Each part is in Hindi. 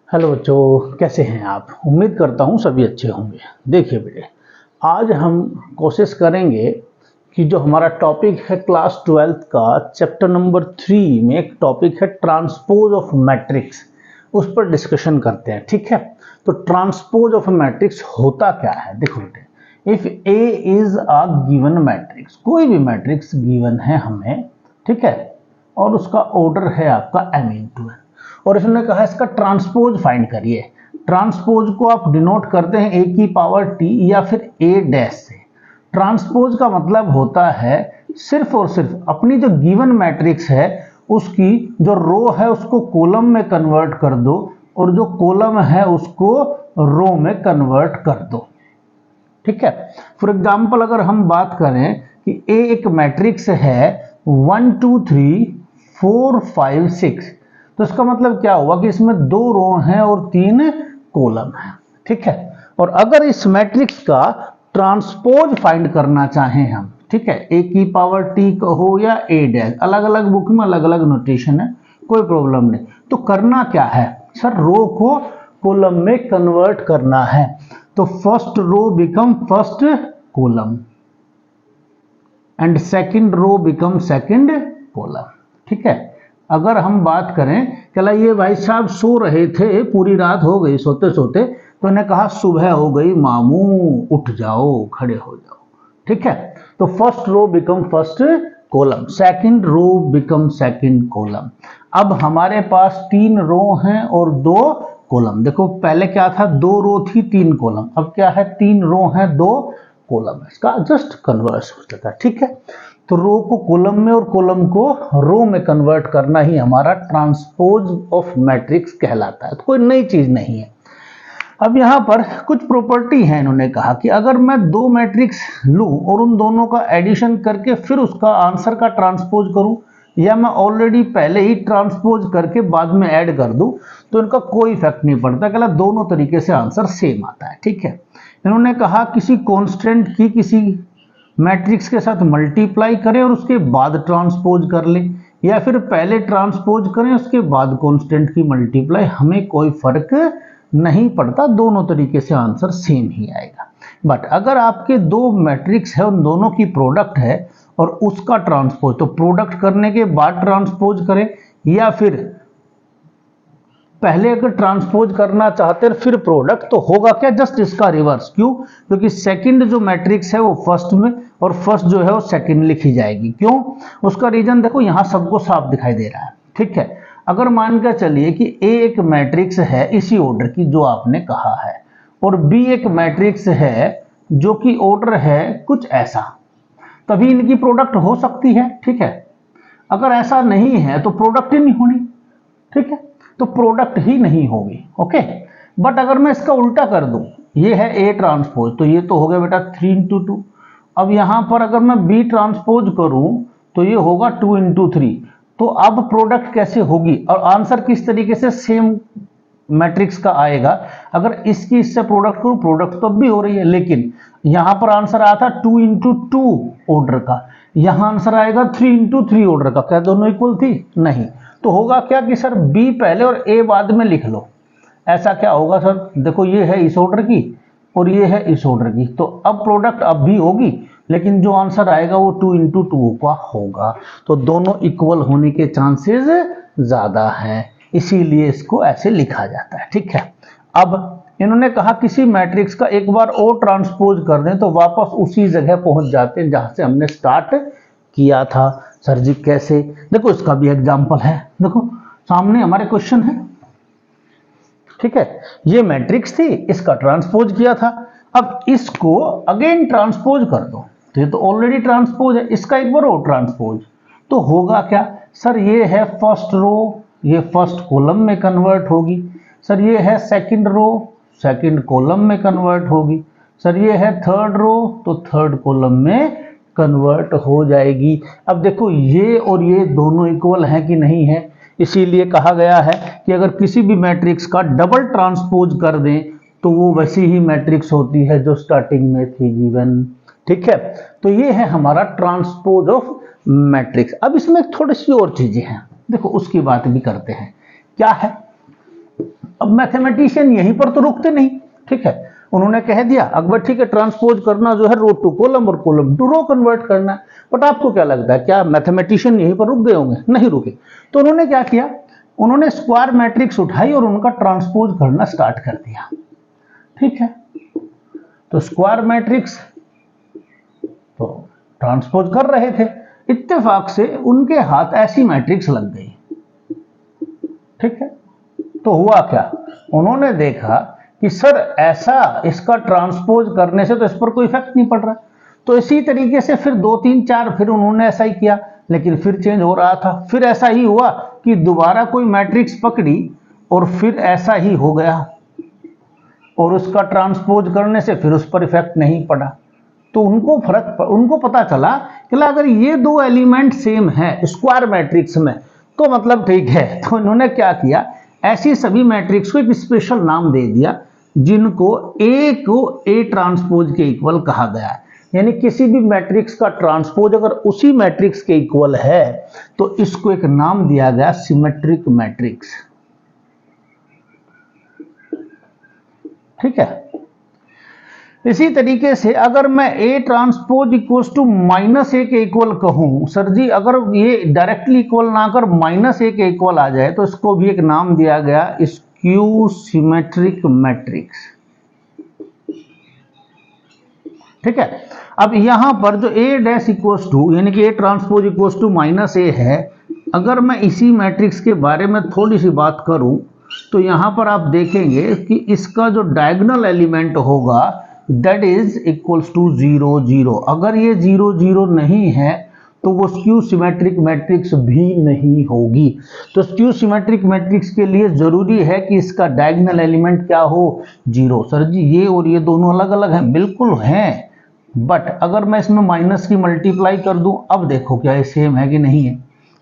हेलो बच्चों, कैसे हैं आप। उम्मीद करता हूँ सभी अच्छे होंगे। देखिए बेटे, आज हम कोशिश करेंगे कि जो हमारा टॉपिक है क्लास 12th का चैप्टर नंबर 3 में एक टॉपिक है ट्रांसपोज ऑफ मैट्रिक्स, उस पर डिस्कशन करते हैं। ठीक है, तो ट्रांसपोज ऑफ मैट्रिक्स होता क्या है। देखो बेटे, if A is a given matrix, कोई भी मैट्रिक्स गिवन है हमें, ठीक है, और उसका ऑर्डर है आपका m×n, और इसने कहा इसका ट्रांसपोज फाइंड करिए। ट्रांसपोज को आप डिनोट करते हैं a की पावर t या फिर a डैश से। ट्रांसपोज का मतलब होता है सिर्फ और सिर्फ अपनी जो गिवन मैट्रिक्स है उसकी जो रो है उसको कॉलम में कन्वर्ट कर दो, और जो कॉलम है उसको रो में कन्वर्ट कर दो। ठीक है, फॉर एग्जाम्पल अगर हम बात करें कि a एक मैट्रिक्स है 1 2 3 4 5 6, तो इसका मतलब क्या हुआ कि इसमें 2 रो हैं और 3 कॉलम हैं। ठीक है, और अगर इस मैट्रिक्स का ट्रांसपोज फाइंड करना चाहें हम, ठीक है, a की पावर t हो या a डैश, अलग अलग बुक में अलग अलग नोटेशन है, कोई प्रॉब्लम नहीं। तो करना क्या है सर, रो को कॉलम में कन्वर्ट करना है। तो first row become first column and second row become second column. ठीक है, अगर हम बात करें चला ये भाई साहब सो रहे थे, पूरी रात हो गई सोते सोते, तो इन्हें कहा सुबह हो गई मामू, उठ जाओ, खड़े हो जाओ। ठीक है, तो first row become first column, second row become second column. अब हमारे पास 3 रो हैं और 2 कॉलम। देखो पहले क्या था, 2 रो थी 3 कॉलम, अब क्या है 3 रो हैं 2 कॉलम, इसका जस्ट कन्वर्स हो जाता है। ठीक है, तो रो को कॉलम में और कॉलम को रो में कन्वर्ट करना ही हमारा ट्रांसपोज ऑफ मैट्रिक्स कहलाता है। तो कोई नई चीज नहीं है। अब यहाँ पर कुछ प्रॉपर्टी है, इन्होंने कहा कि अगर मैं 2 मैट्रिक्स लूं और उन दोनों का एडिशन करके फिर उसका आंसर का ट्रांसपोज करूं, या मैं ऑलरेडी पहले ही ट्रांसपोज करके बाद में ऐड कर दूं, तो इनका कोई इफेक्ट नहीं पड़ता, कहला दोनों तरीके से आंसर सेम आता है। ठीक है, इन्होंने कहा किसी कॉन्स्टेंट की किसी मैट्रिक्स के साथ मल्टीप्लाई करें और उसके बाद ट्रांसपोज कर लें, या फिर पहले ट्रांसपोज करें उसके बाद कांस्टेंट की मल्टीप्लाई, हमें कोई फर्क नहीं पड़ता, दोनों तरीके से आंसर सेम ही आएगा। बट अगर आपके 2 मैट्रिक्स है, उन दोनों की प्रोडक्ट है और उसका ट्रांसपोज, तो प्रोडक्ट करने के बाद ट्रांसपोज करें, या फिर पहले अगर ट्रांसपोज करना चाहते हैं फिर प्रोडक्ट, तो होगा क्या, जस्ट इसका रिवर्स। क्यों? क्योंकि सेकंड जो मैट्रिक्स है वो फर्स्ट में और फर्स्ट जो है वो सेकंड लिखी जाएगी। क्यों? उसका रीजन देखो यहाँ सबको साफ दिखाई दे रहा है। ठीक है, अगर मान कर चलिए कि A एक मैट्रिक्स है इसी ऑर्डर की जो आपने कहा है, और B एक मैट्रिक्स है जो कि ऑर्डर है कुछ ऐसा, तभी इनकी प्रोडक्ट हो सकती है। ठीक है, अगर ऐसा नहीं है तो प्रोडक्ट ही नहीं होनी। ठीक है, तो प्रोडक्ट ही नहीं होगी। ओके, बट अगर मैं इसका उल्टा कर दूं, ये है A ट्रांसपोज, तो ये तो हो गया बेटा 3×2। अब यहां पर अगर मैं B ट्रांसपोज करूं तो ये होगा 2×3। तो अब प्रोडक्ट कैसे होगी और आंसर किस तरीके से सेम मैट्रिक्स का आएगा। अगर इसकी इससे प्रोडक्ट करूं, प्रोडक्ट तो भी हो रही है, लेकिन यहां पर आंसर आया था 2×2 ऑर्डर का, यहां आंसर आएगा 3×3 ऑर्डर का। क्या दोनों इक्वल थी? नहीं। तो होगा क्या कि सर B पहले और A बाद में लिख लो। ऐसा क्या होगा सर, देखो ये है इस ऑर्डर की और ये है इस ऑर्डर की, तो अब प्रोडक्ट अब भी होगी, लेकिन जो आंसर आएगा वो 2×2 का होगा। तो दोनों इक्वल होने के चांसेस ज्यादा हैं, इसीलिए इसको ऐसे लिखा जाता है। ठीक है, अब इन्होंने कहा किसी मैट्रिक्स का एक बार और ट्रांसपोज कर दें तो वापस उसी जगह पहुंच जाते हैं जहां से हमने स्टार्ट किया था। सर जी कैसे? देखो इसका भी एग्जांपल है, देखो सामने हमारे क्वेश्चन है। ठीक है, ये मैट्रिक्स थी, इसका ट्रांसपोज किया था, अब इसको अगेन ट्रांसपोज कर दो, तो ये तो ऑलरेडी ट्रांसपोज है, इसका एक बार और ट्रांसपोज, तो होगा क्या सर, ये है फर्स्ट रो, ये फर्स्ट कॉलम में कन्वर्ट होगी। सर ये है सेकंड रो, सेकंड कॉलम में कन्वर्ट होगी। सर ये है थर्ड रो, तो थर्ड कॉलम में कन्वर्ट हो जाएगी। अब देखो ये और ये दोनों इक्वल हैं कि नहीं है, इसीलिए कहा गया है कि अगर किसी भी मैट्रिक्स का डबल ट्रांसपोज कर दें तो वो वैसी ही मैट्रिक्स होती है जो स्टार्टिंग में थी गिवन। ठीक है, तो ये है हमारा ट्रांसपोज ऑफ मैट्रिक्स। अब इसमें थोड़ी सी और चीजें हैं, देखो उसकी बात भी करते हैं। क्या है अब मैथमेटिशियन यहीं पर तो रुकते नहीं, ठीक है, उन्होंने कह दिया अकबर ठीक है ट्रांसपोज करना जो है रो टू कॉलम और कॉलम टू रो कन्वर्ट करना है। बट आपको क्या लगता है क्या मैथमेटिशियन यहीं पर रुक गए होंगे? नहीं रुके। तो उन्होंने क्या किया, उन्होंने स्क्वायर मैट्रिक्स उठाई और उनका ट्रांसपोज करना स्टार्ट कर दिया, ठीक है। तो स्क्वायर मैट्रिक्स तो ट्रांसपोज कर रहे थे, इत्तेफाक से उनके हाथ ऐसी मैट्रिक्स लग गई, ठीक है। तो हुआ क्या, उन्होंने देखा कि सर ऐसा इसका ट्रांसपोज करने से तो इस पर कोई इफेक्ट नहीं पड़ रहा। तो इसी तरीके से फिर 2 3 4 फिर उन्होंने ऐसा ही किया, लेकिन फिर चेंज हो रहा था। फिर ऐसा ही हुआ कि दोबारा कोई मैट्रिक्स पकड़ी और फिर ऐसा ही हो गया और उसका ट्रांसपोज करने से फिर उस पर इफेक्ट नहीं पड़ा। तो उनको पता चला कि अगर ये दो एलिमेंट सेम है स्क्वायर मैट्रिक्स में तो मतलब ठीक है। तो उन्होंने क्या किया, ऐसी सभी मैट्रिक्स को एक स्पेशल नाम दे दिया जिनको ए को ए ट्रांसपोज के इक्वल कहा गया है। यानी किसी भी मैट्रिक्स का ट्रांसपोज अगर उसी मैट्रिक्स के इक्वल है तो इसको एक नाम दिया गया सिमेट्रिक मैट्रिक्स, ठीक है। इसी तरीके से अगर मैं A transpose equals to minus A के इक्वल कहूं, सर जी अगर ये डायरेक्टली इक्वल ना कर माइनस ए के इक्वल आ जाए तो इसको भी एक नाम दिया गया स्क्यू सिमेट्रिक मैट्रिक्स, ठीक है। अब यहां पर जो ए डैश इक्वल्स टू यानी कि A transpose equals to minus A है, अगर मैं इसी मैट्रिक्स के बारे में थोड़ी सी बात करूं तो यहां पर आप देखेंगे कि इसका जो डायगोनल एलिमेंट होगा दैट इज इक्वल्स टू 0 0। अगर ये 0 0 नहीं है तो वो स्क्यू सिमेट्रिक मैट्रिक्स भी नहीं होगी। तो स्क्यू सिमेट्रिक मैट्रिक्स के लिए जरूरी है कि इसका डायगोनल एलिमेंट क्या हो, 0। सर जी ये और ये दोनों अलग अलग हैं, बिल्कुल हैं, बट अगर मैं इसमें माइनस की मल्टीप्लाई कर दूं, अब देखो क्या ये सेम है कि नहीं है?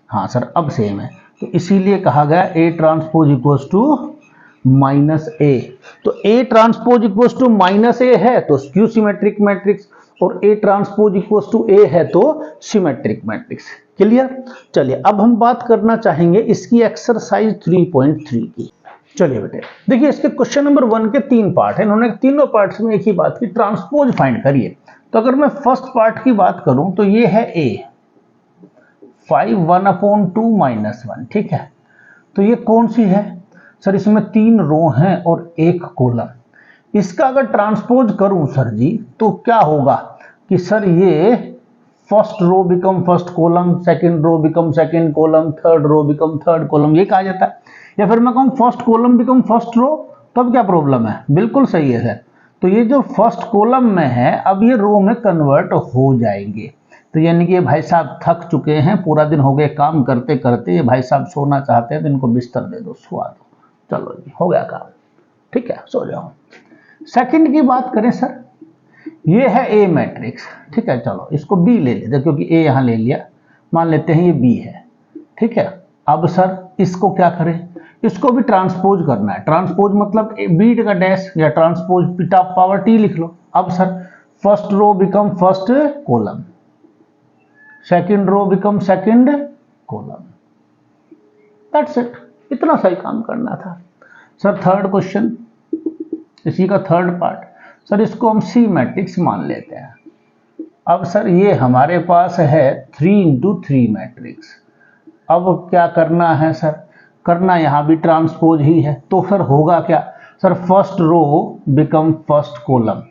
हाँ सर अब सेम है। तो इसीलिए कहा गया A transpose equals to minus A. तो A transpose equals to minus A है तो स्क्यू सिमेट्रिक मैट्रिक्स, और A transpose equals to A है तो सिमेट्रिक मैट्रिक्स। क्लियर? चलिए अब हम बात करना चाहेंगे इसकी एक्सरसाइज 3.3 की। चलिए बेटे देखिए इसके क्वेश्चन नंबर 1 के 3 पार्ट है, इन्होंने तीनों पार्ट्स में एक ही बात की, ट्रांसपोज फाइंड करिए। तो अगर मैं फर्स्ट पार्ट की बात करूं तो ये है ए 5 1/2 -1, ठीक है। तो ये कौन सी है सर? इसमें 3 रो हैं और 1 कॉलम। इसका अगर ट्रांसपोज करूं सर जी तो क्या होगा कि सर ये first row become first column, second row become second column, third row become third column, ये कहा जाता है। या फिर मैं कहूं first column become first row, तब क्या प्रॉब्लम है? बिल्कुल सही है सर। तो ये जो फर्स्ट कॉलम में है अब ये रो में कन्वर्ट हो जाएंगे। तो यानी कि ये भाई साहब थक चुके हैं, पूरा दिन हो गए काम करते करते, ये भाई साहब सोना चाहते हैं तो इनको बिस्तर दे दो, सुआ दो, चलो जी हो गया काम, ठीक है सो जाओ। सेकंड की बात करें सर, ये है ए मैट्रिक्स, ठीक है, चलो इसको बी ले लेते क्योंकि ए यहां ले लिया, मान लेते हैं ये बी है, ठीक है। अब सर इसको क्या करें? इसको भी ट्रांसपोज करना है। ट्रांसपोज मतलब बी का डैश या ट्रांसपोज बीटा पावर टी लिख लो। अब sir first row become first column, second row become second column, that's it, इतना सही काम करना था। सर थर्ड क्वेश्चन, इसी का थर्ड पार्ट, सर इसको हम सी मैट्रिक्स मान लेते हैं। अब सर ये हमारे पास है 3x3 मैट्रिक्स। अब क्या करना है सर? करना यहां भी ट्रांसपोज ही है। तो फिर होगा क्या sir? First row become first column.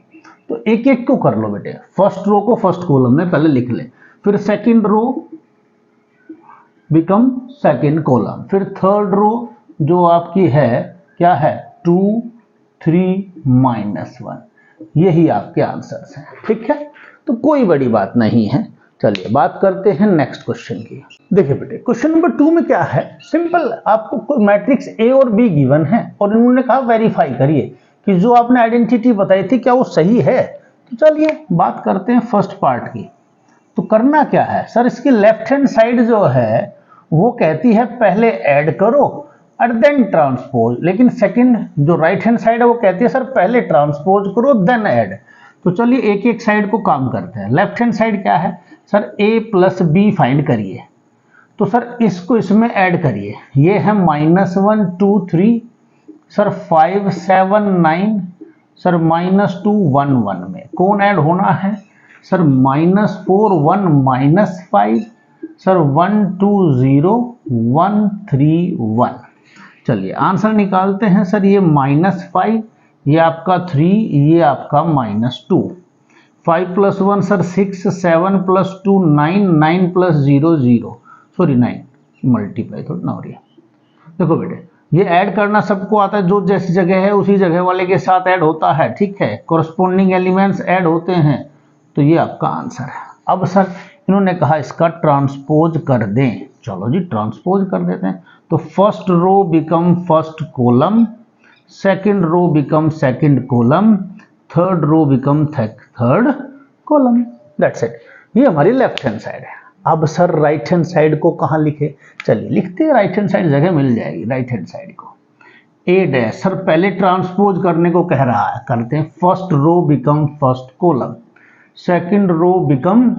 तो एक एक को कर लो बेटे, फर्स्ट रो को फर्स्ट कॉलम में पहले लिख ले, फिर second row become second column, फिर थर्ड रो जो आपकी है क्या है 2 3 -1, यही आपके आंसर्स हैं, ठीक है। तो कोई बड़ी बात नहीं है। चलिए बात करते हैं नेक्स्ट क्वेश्चन की। देखिए बेटे क्वेश्चन नंबर 2 में क्या है, सिंपल, आपको कोई मैट्रिक्स ए और बी गिवन है और इन्होंने कहा वेरीफाई करिए कि जो आपने आइडेंटिटी बताई थी क्या वो सही है। तो चलिए बात करते हैं फर्स्ट पार्ट की। तो करना क्या है सर? इसकी लेफ्ट हैंड साइड जो है वो कहती है पहले ऐड करो और देन ट्रांसपोज, लेकिन सेकंड जो राइट हैंड साइड है वो कहती है सर पहले ट्रांसपोज करो देन ऐड। तो चलिए एक एक साइड को काम करते हैं। लेफ्ट हैंड साइड क्या है sir? a plus B find करिए। तो सर इसको इसमें ऐड करिए, ये है -1 2 3 सर 5 7 9 सर -2 1 1 में कौन ऐड होना है सर -4 1 -5 सर 1 2 0 1 3 1। चलिए आंसर निकालते हैं सर। ये -5, ये आपका 3, ये आपका -2। 5 + 1 सर 6, 7 + 2 9, 9 + 0 0, सॉरी 9 मल्टीप्लाई थोड़ा ना हो रही है। देखो बेटे ये ऐड करना सबको आता है, जो जैसी जगह है उसी जगह वाले के साथ ऐड होता है, ठीक है, कोरस्पोंडिंग एलिमेंट्स ऐड होते हैं, तो ये आपका आंसर है। अब सर इन्होंने कहा इसका ट्रांसपोज कर दें, चलो जी ट्रांसपोज कर देते हैं। तो first row become first column, second row become second column, third row become third column, that's it. ये हमारी लेफ्ट हैंड साइड है। अब सर राइट हैंड साइड को कहाँ लिखे, चलिए लिखते हैं, राइट हैंड साइड जगह मिल जाएगी राइट हैंड साइड को। ए डैश सर पहले ट्रांसपोज करने को कह रहा है, करते हैं। First row become first column, second row become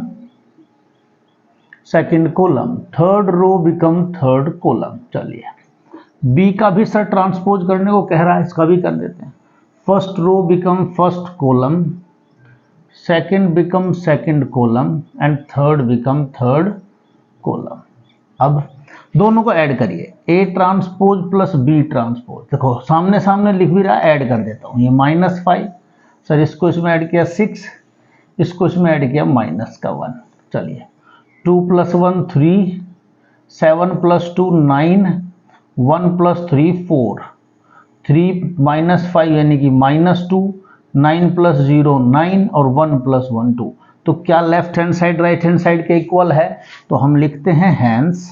second column, third row become third column. चलिए बी का भी सर ट्रांसपोज करने को कह रहा है, इसका भी कर देते हैं। First row become first column, second become second column and third become third column. अब दोनों को ऐड करिए, A transpose plus B transpose. देखो सामने सामने लिख भी रहा, ऐड कर देता हूँ। ये -5 सर, इसको इसमें ऐड किया 6, इसको इसमें ऐड किया -1। चलिए 2 + 1 3, 7 + 2 9, 1 + 3 4, 3 -5 यानी कि -2, 9 + 0 9 और 1 + 1 2। तो क्या left hand side right hand side के इक्वल है, तो हम लिखते हैं हैंस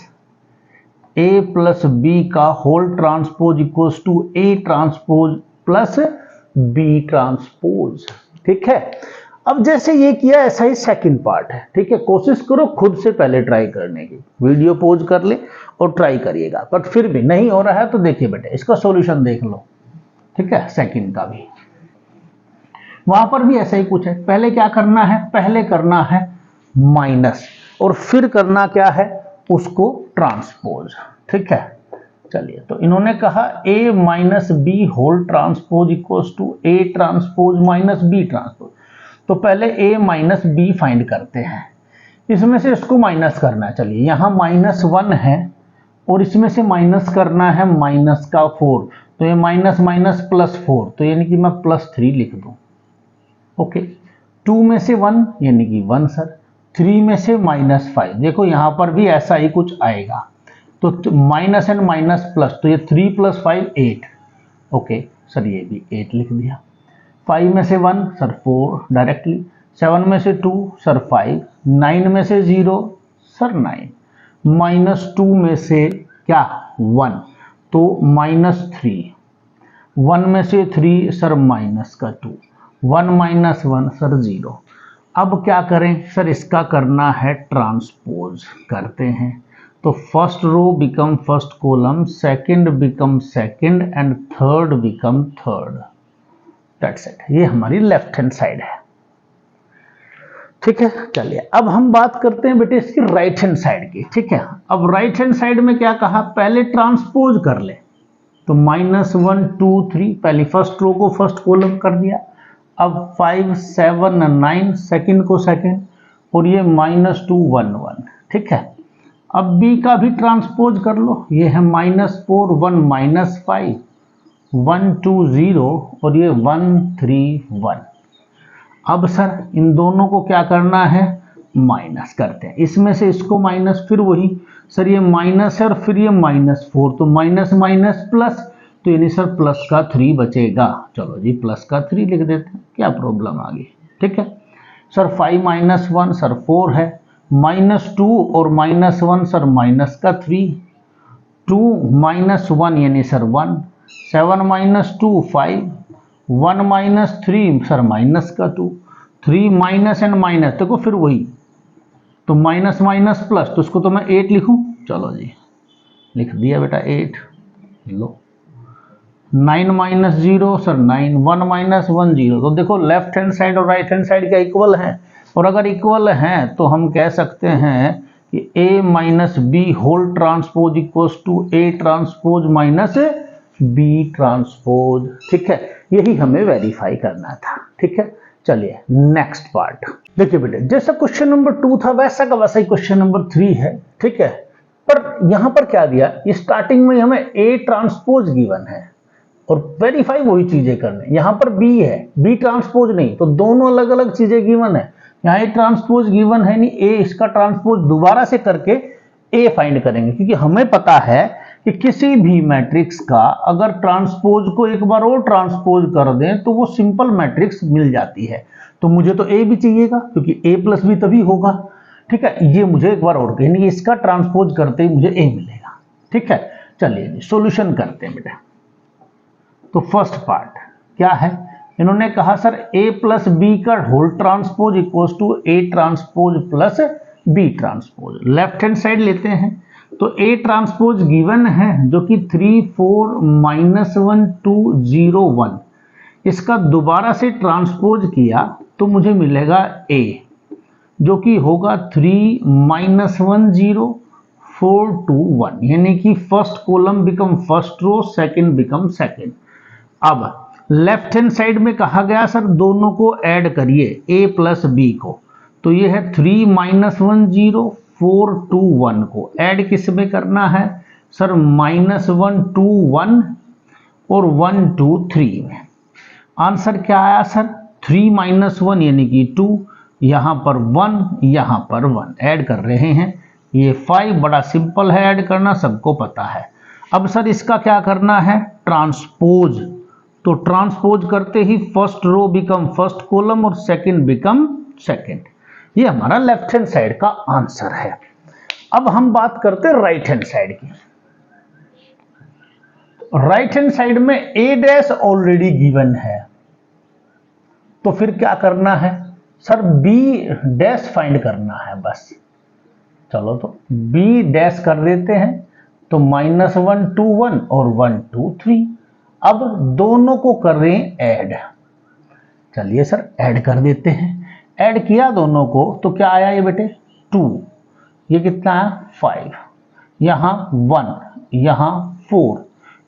A + B का whole transpose equals to A transpose plus B transpose, ठीक है। अब जैसे ये किया ऐसा ही सेकंड पार्ट है, ठीक है। कोशिश करो खुद से पहले ट्राई करने की, वीडियो पॉज कर ले और ट्राई करिएगा, बट फिर भी नहीं हो रहा है तो देखिए बेटे इसका सॉल्यूशन देख लो, ठीक है। सेकंड का भी वहां पर भी ऐसा ही कुछ है। पहले क्या करना है, पहले करना है माइनस और फिर करना क्या है उसको ट्रांसपोज, ठीक है। चलिए तो इन्होंने कहा A - B whole transpose equals to A transpose - B transpose. तो पहले A - B फाइंड करते हैं, इसमें से इसको माइनस करना है। चलिए यहाँ -1 है और इसमें से माइनस करना है -4, तो ये माइनस +4, तो यानी कि मैं +3 लिख दूं, ओके। 2 में से 1 यानी कि 1 सर, 3 में से -5, देखो यहाँ पर भी ऐसा ही कुछ आएगा, तो माइनस एंड माइनस प्लस, तो ये 3 + 5 8, ओके सर, ये भी 8 लिख दिया। 5 में से 1 सर 4 डायरेक्टली, 7 में से 2 सर 5, 9 में से 0 सर 9, -2 में से क्या 1 तो -3, 1 में से 3 सर -2, 1 - 1 सर 0। अब क्या करें सर, इसका करना है ट्रांसपोज, करते हैं। तो first row become first column, second become second and third become third, that's it. ये हमारी लेफ्ट हैंड साइड है, ठीक है। चलिए अब हम बात करते हैं बेटे इसकी राइट हैंड साइड की, ठीक है। अब राइट हैंड साइड में क्या कहा, पहले ट्रांसपोज कर ले, तो -1 2 3, पहले फर्स्ट रो को फर्स्ट कॉलम कर दिया। अब 5 7 9 सेकंड को सेकंड, और ये -2 1 1, ठीक है। अब बी का भी ट्रांसपोज कर लो, ये है -4 1 -5, 1 2 0 और ये 1 3 1। अब सर इन दोनों को क्या करना है, माइनस करते हैं, इसमें से इसको माइनस, फिर वही सर ये माइनस है और फिर ये -4, तो माइनस माइनस प्लस, तो यानी सर प्लस का 3 बचेगा। चलो जी प्लस का 3 लिख देते हैं, क्या प्रॉब्लम आ गई, ठीक है। सर 5 - 1 सर 4 है, -2 और -1 सर माइनस का 3, 2 - 1 यानी सर 1, 7 - 2 5, 1 - 3 सर माइनस का 2, 3 माइनस एंड माइनस, देखो फिर वही, तो माइनस माइनस प्लस, तो इसको तो मैं 8 लिखूं, चलो जी लिख दिया बेटा 8। लो 9 - 0 सर 9, 1 - 1 0, तो देखो लेफ्ट हैंड साइड और राइट हैंड साइड क्या इक्वल हैं, और अगर इक्वल हैं तो हम कह सकते हैं कि A - B whole transpose equals to A transpose B transpose, ठीक है, यही हमें वेरीफाई करना था, ठीक है। चलिए नेक्स्ट पार्ट देखिए बेटे, जैसा क्वेश्चन नंबर 2 था वैसा का वैसा ही क्वेश्चन नंबर 3 है, ठीक है। पर यहां पर क्या दिया, स्टार्टिंग में हमें ए ट्रांसपोज गिवन है और वेरीफाई वही चीजें करने, यहां पर बी है, बी ट्रांसपोज नहीं, तो दोनों अलग अलग चीजें गिवन है। यहाँ ए ट्रांसपोज गिवन है नहीं, ए इसका ट्रांसपोज दोबारा से करके ए फाइंड करेंगे, क्योंकि हमें पता है कि किसी भी मैट्रिक्स का अगर ट्रांसपोज को एक बार और ट्रांसपोज कर दें तो वो सिंपल मैट्रिक्स मिल जाती है। तो मुझे तो ए भी चाहिएगा क्योंकि ए प्लस बी तभी होगा, ठीक है। ये मुझे एक बार और यानी इसका ट्रांसपोज करते ही मुझे ए मिलेगा, ठीक है। चलिए सॉल्यूशन करते हैं बेटा। तो फर्स्ट पार्ट क्या है, इन्होंने कहा सर ए प्लस बी का whole transpose equals to A transpose plus B transpose. Left hand side लेते हैं तो ए ट्रांसपोज गिवन है जो कि 3 4 -1 2 0 1, इसका दोबारा से ट्रांसपोज किया तो मुझे मिलेगा ए जो कि होगा 3 -1 0 4 2 1, यानी कि first column become first row, second become second. अब लेफ्ट हैंड साइड में कहा गया सर दोनों को ऐड करिए a प्लस बी को, तो ये है 3 -1 0 4 2 1 को ऐड किस में करना है सर, -1 2 1 और 1 2 3 में। आंसर क्या आया सर, 3 -1 यानी कि 2, यहां पर 1 यहां पर 1 ऐड कर रहे हैं। ये 5 बड़ा सिंपल है ऐड करना, सबको पता है। अब सर इसका क्या करना है, ट्रांसपोज, तो ट्रांसपोज करते ही first row become first column और सेकंड बिकम सेकंड। ये हमारा लेफ्ट हैंड साइड का आंसर है। अब हम बात करते हैं राइट हैंड साइड की। राइट हैंड साइड में ए डैश ऑलरेडी गिवन है, तो फिर क्या करना है सर, बी डैश फाइंड करना है बस। चलो तो बी डैश कर देते हैं, तो -1 2 1 और 1 2 3। अब दोनों को कर रहे हैं ऐड, चलिए सर ऐड कर देते हैं। ऐड किया दोनों को तो क्या आया ये बेटे 2, ये कितना है 5, यहाँ 1 यहाँ 4,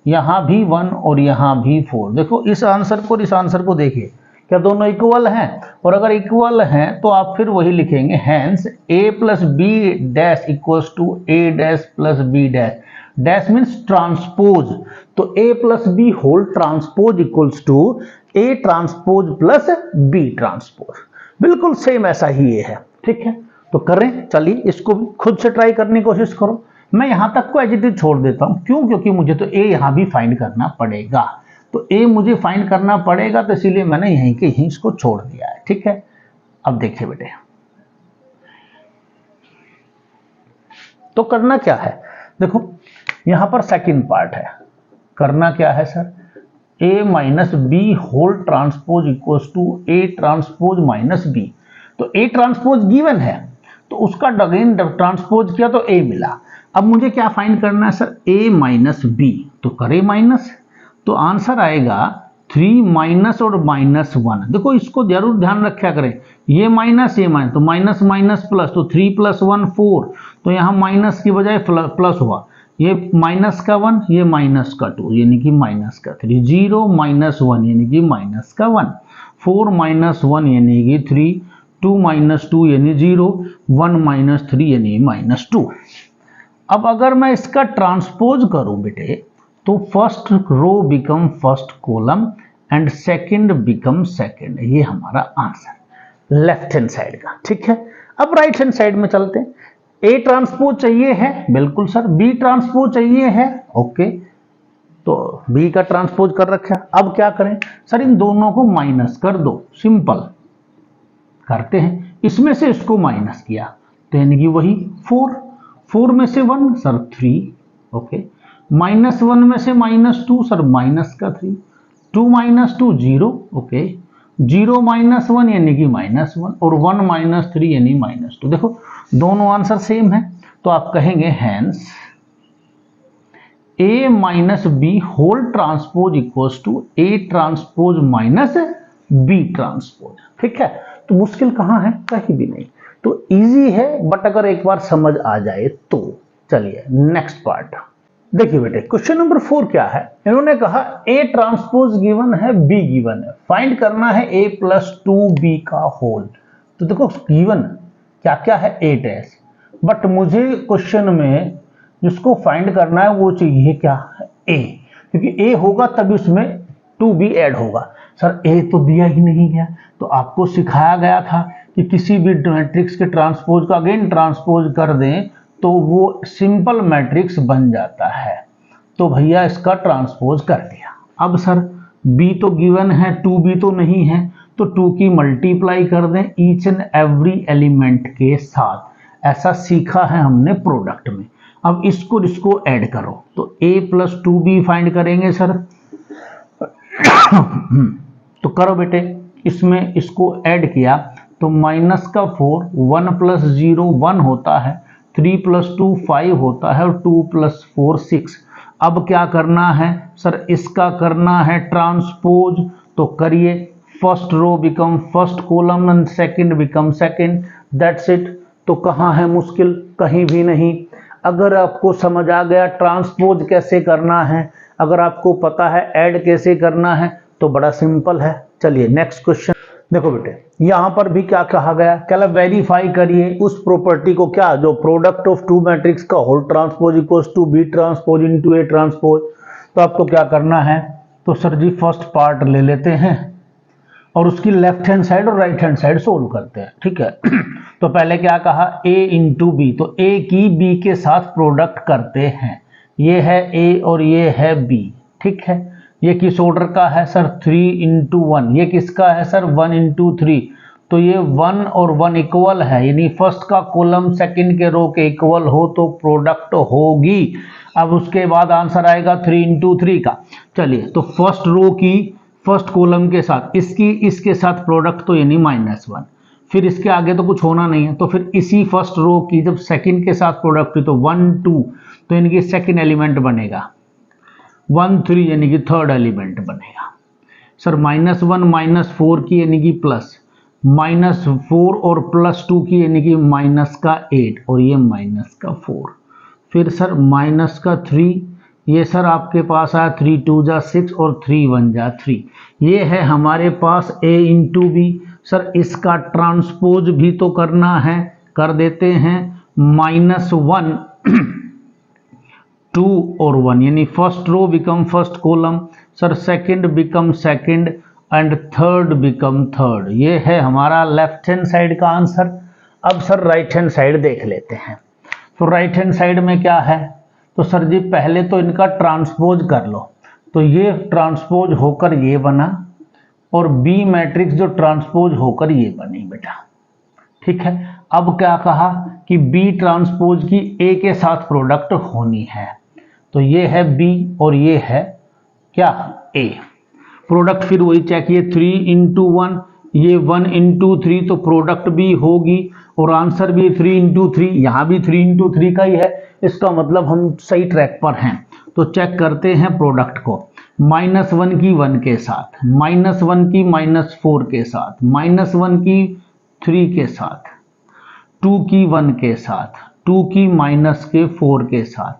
यहाँ भी 1 और यहाँ भी 4। देखो इस आंसर को इस आंसर को देखिए, क्या दोनों इक्वल हैं, और अगर इक्वल हैं तो आप फिर वही लिखेंगे, hence a plus B dash equals to a dash plus B dash, dash means transpose, तो a plus B whole transpose equals to a transpose plus b transpose. बिल्कुल सेम ऐसा ही ये है, ठीक है। तो करें, चलिए इसको भी खुद से ट्राई करने की कोशिश करो। मैं यहां तक को एज इट इज छोड़ देता हूं, क्यों, क्योंकि मुझे तो a यहां भी फाइंड करना पड़ेगा, तो a मुझे फाइंड करना पड़ेगा, तो इसीलिए मैंने यहीं के यहीं इसको छोड़ दिया है, ठीक है। अब देखिए बेटे, तो करना क्या है, देखो यहां पर सेकंड पार्ट है, करना क्या है sir, a minus B whole transpose equals to a transpose minus B. तो a ट्रांसपोज गिवन है तो उसका अगेन ट्रांसपोज किया तो a मिला। अब मुझे क्या फाइंड करना है सर, a माइनस बी, तो करे माइनस, तो आंसर आएगा 3 माइनस और -1। देखो इसको जरूर ध्यान रखा करें, ये माइनस ये माइनस, तो माइनस माइनस प्लस, तो 3 + 1 4, तो यहाँ माइनस की बजाय प्लस हुआ, ये माइनस का 1 ये माइनस का 2 यानी कि माइनस का 3, 0 -1 यानी कि माइनस का 1, 4 - 1 यानी कि 3, 2 - 2 यानी 0, 1 - 3 यानी -2। अब अगर मैं इसका ट्रांसपोज करूं बेटे, तो first row become first column and second become second, ये हमारा आंसर लेफ्ट हैंड साइड का, ठीक है। अब राइट हैंड साइड में चलते हैं। ए ट्रांसपोज चाहिए है, बिल्कुल सर। बी ट्रांसपोज चाहिए है, ओके, तो बी का ट्रांसपोज कर रखा। अब क्या करें सर, इन दोनों को माइनस कर दो, सिंपल करते हैं। इसमें से इसको माइनस किया तो यानी कि वही 4 में से 1 सर 3, ओके, -1 में से -2 सर -3, 2 - 2 0, ओके, 0 - 1 यानी कि -1 और 1 - 3 यानी -2। देखो दोनों आंसर सेम है, तो आप कहेंगे hence a minus B whole transpose equals to a transpose minus b transpose, ठीक है। तो मुश्किल कहाँ है, कहीं भी नहीं, तो इजी है, बट अगर एक बार समझ आ जाए तो। चलिए नेक्स्ट पार्ट, देखिए बेटे क्वेश्चन नंबर 4 क्या है, इन्होंने कहा ए ट्रांसपोज गिवन है, बी गिवन है, फाइंड करना है ए प्लस 2b का होल। तो देखो गिवन क्या क्या है 8s, बट मुझे क्वेश्चन में जिसको फाइंड करना है वो चाहिए क्या है ए, क्योंकि ए होगा तभी उसमें 2b ऐड होगा। सर ए तो दिया ही नहीं गया, तो आपको सिखाया गया था कि किसी भी मैट्रिक्स के ट्रांसपोज का अगेन ट्रांसपोज कर दें तो वो सिंपल मैट्रिक्स बन जाता है। तो भैया इसका ट्रांसपोज कर दिया। अब सर b तो गिवन है, 2b तो नहीं है, तो 2 की मल्टीप्लाई कर दें ईच एंड एवरी एलिमेंट के साथ। ऐसा सीखा है हमने प्रोडक्ट में। अब इसको ऐड करो, तो a प्लस 2b फाइंड करेंगे सर। तो करो बेटे, इसमें इसको ऐड किया तो माइनस का 4, 1 प्लस 0 1 होता है, 3 प्लस 2 5 होता है, और 2 प्लस 4 6। अब क्या करना है सर, इसका करना है ट्रांसपोज। तो करिए, first row become first column and second become second, that's it. तो कहाँ है मुश्किल, कहीं भी नहीं। अगर आपको समझ आ गया ट्रांसपोज कैसे करना है, अगर आपको पता है ऐड कैसे करना है, तो बड़ा सिंपल है। चलिए नेक्स्ट क्वेश्चन देखो बेटे, यहां पर भी क्या कहा गया, क्या वेरीफाई करिए उस प्रॉपर्टी को, क्या जो प्रोडक्ट ऑफ टू मैट्रिक्स का whole transpose equals to B transpose into A transpose. तो आपको क्या करना है, तो सर जी फर्स्ट पार्ट ले लेते हैं और उसकी लेफ्ट हैंड साइड और राइट हैंड साइड सोल्व करते हैं, ठीक है। तो पहले क्या कहा, a इंटू बी, तो a की b के साथ प्रोडक्ट करते हैं। ये है a और ये है b, ठीक है। ये किस ऑर्डर का है सर, 3 इंटू 1। ये किसका है सर, 1 इंटू 3। तो ये 1 और 1 इक्वल है, यानी फर्स्ट का कॉलम सेकंड के रो के इक्वल हो तो प्रोडक्ट होगी। अब उसके बाद आंसर आएगा 3 इंटू 3 का। चलिए, तो फर्स्ट रो की फर्स्ट कॉलम के साथ इसकी इसके साथ प्रोडक्ट, तो यानी -1। फिर इसके आगे तो कुछ होना नहीं है, तो फिर इसी फर्स्ट रो की जब सेकंड के साथ प्रोडक्ट हुई तो 1 2, तो यानी कि सेकंड एलिमेंट बनेगा। 1 3 यानी कि थर्ड एलिमेंट बनेगा। सर -1 -4 की यानी कि प्लस, -4 और +2 की यानी कि माइनस का 8 और ये माइनस का 4। फिर सर माइनस का 3, ये सर आपके पास आया 3 2 जा 6 और 3 1 जा 3। ये है हमारे पास a इंटू बी। सर इसका ट्रांसपोज भी तो करना है, कर देते हैं। -1 2 और 1, यानी first row become first column, sir second become second and third become third. ये है हमारा लेफ्ट हैंड साइड का आंसर। अब सर राइट हैंड साइड देख लेते हैं। तो राइट हैंड साइड में क्या है, तो सर जी पहले तो इनका ट्रांसपोज कर लो। तो ये ट्रांसपोज होकर ये बना और बी मैट्रिक्स जो ट्रांसपोज होकर ये बनी बेटा, ठीक है। अब क्या कहा कि बी ट्रांसपोज की ए के साथ प्रोडक्ट होनी है। तो ये है बी और ये है क्या, ए। प्रोडक्ट फिर वही चेक, ये 3 इंटू 1, ये 1 इंटू 3, तो प्रोडक्ट भी होगी और आंसर भी 3 इंटू 3, यहाँ भी 3 इंटू 3 का ही है। इसका मतलब हम सही ट्रैक पर हैं। तो चेक करते हैं प्रोडक्ट को। -1 की 1 के साथ, -1 की -4 के साथ, -1 की 3 के साथ, 2 की 1 के साथ, 2 की -4 के साथ,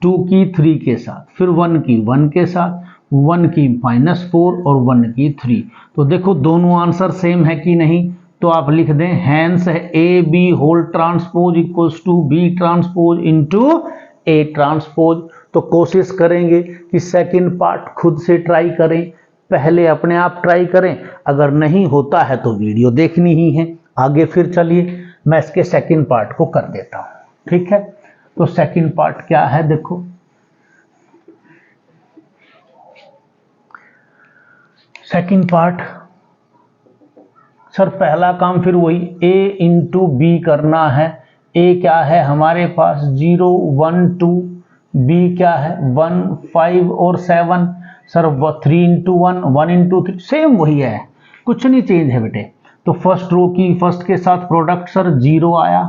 2 की 3 के साथ, फिर 1 की 1 के साथ, 1 की -4 और 1 की 3। तो देखो दोनों आंसर सेम है कि नहीं, तो आप लिख दें हैंस है A B whole transpose equals to B transpose into A transpose. तो कोशिश करेंगे कि सेकंड पार्ट खुद से ट्राई करें, पहले अपने आप ट्राई करें। अगर नहीं होता है तो वीडियो देखनी ही है आगे। फिर चलिए मैं इसके सेकंड पार्ट को कर देता हूं, ठीक है। तो सेकंड पार्ट क्या है, देखो सेकंड पार्ट, सर पहला काम फिर वही a इंटू बी करना है। a क्या है हमारे पास 0 1 2, b क्या है 1 5 और 7। सर 3 इंटू 1, 1 इंटू 3, सेम वही है, कुछ नहीं चेंज है बेटे। तो फर्स्ट रो की फर्स्ट के साथ प्रोडक्ट सर 0 आया,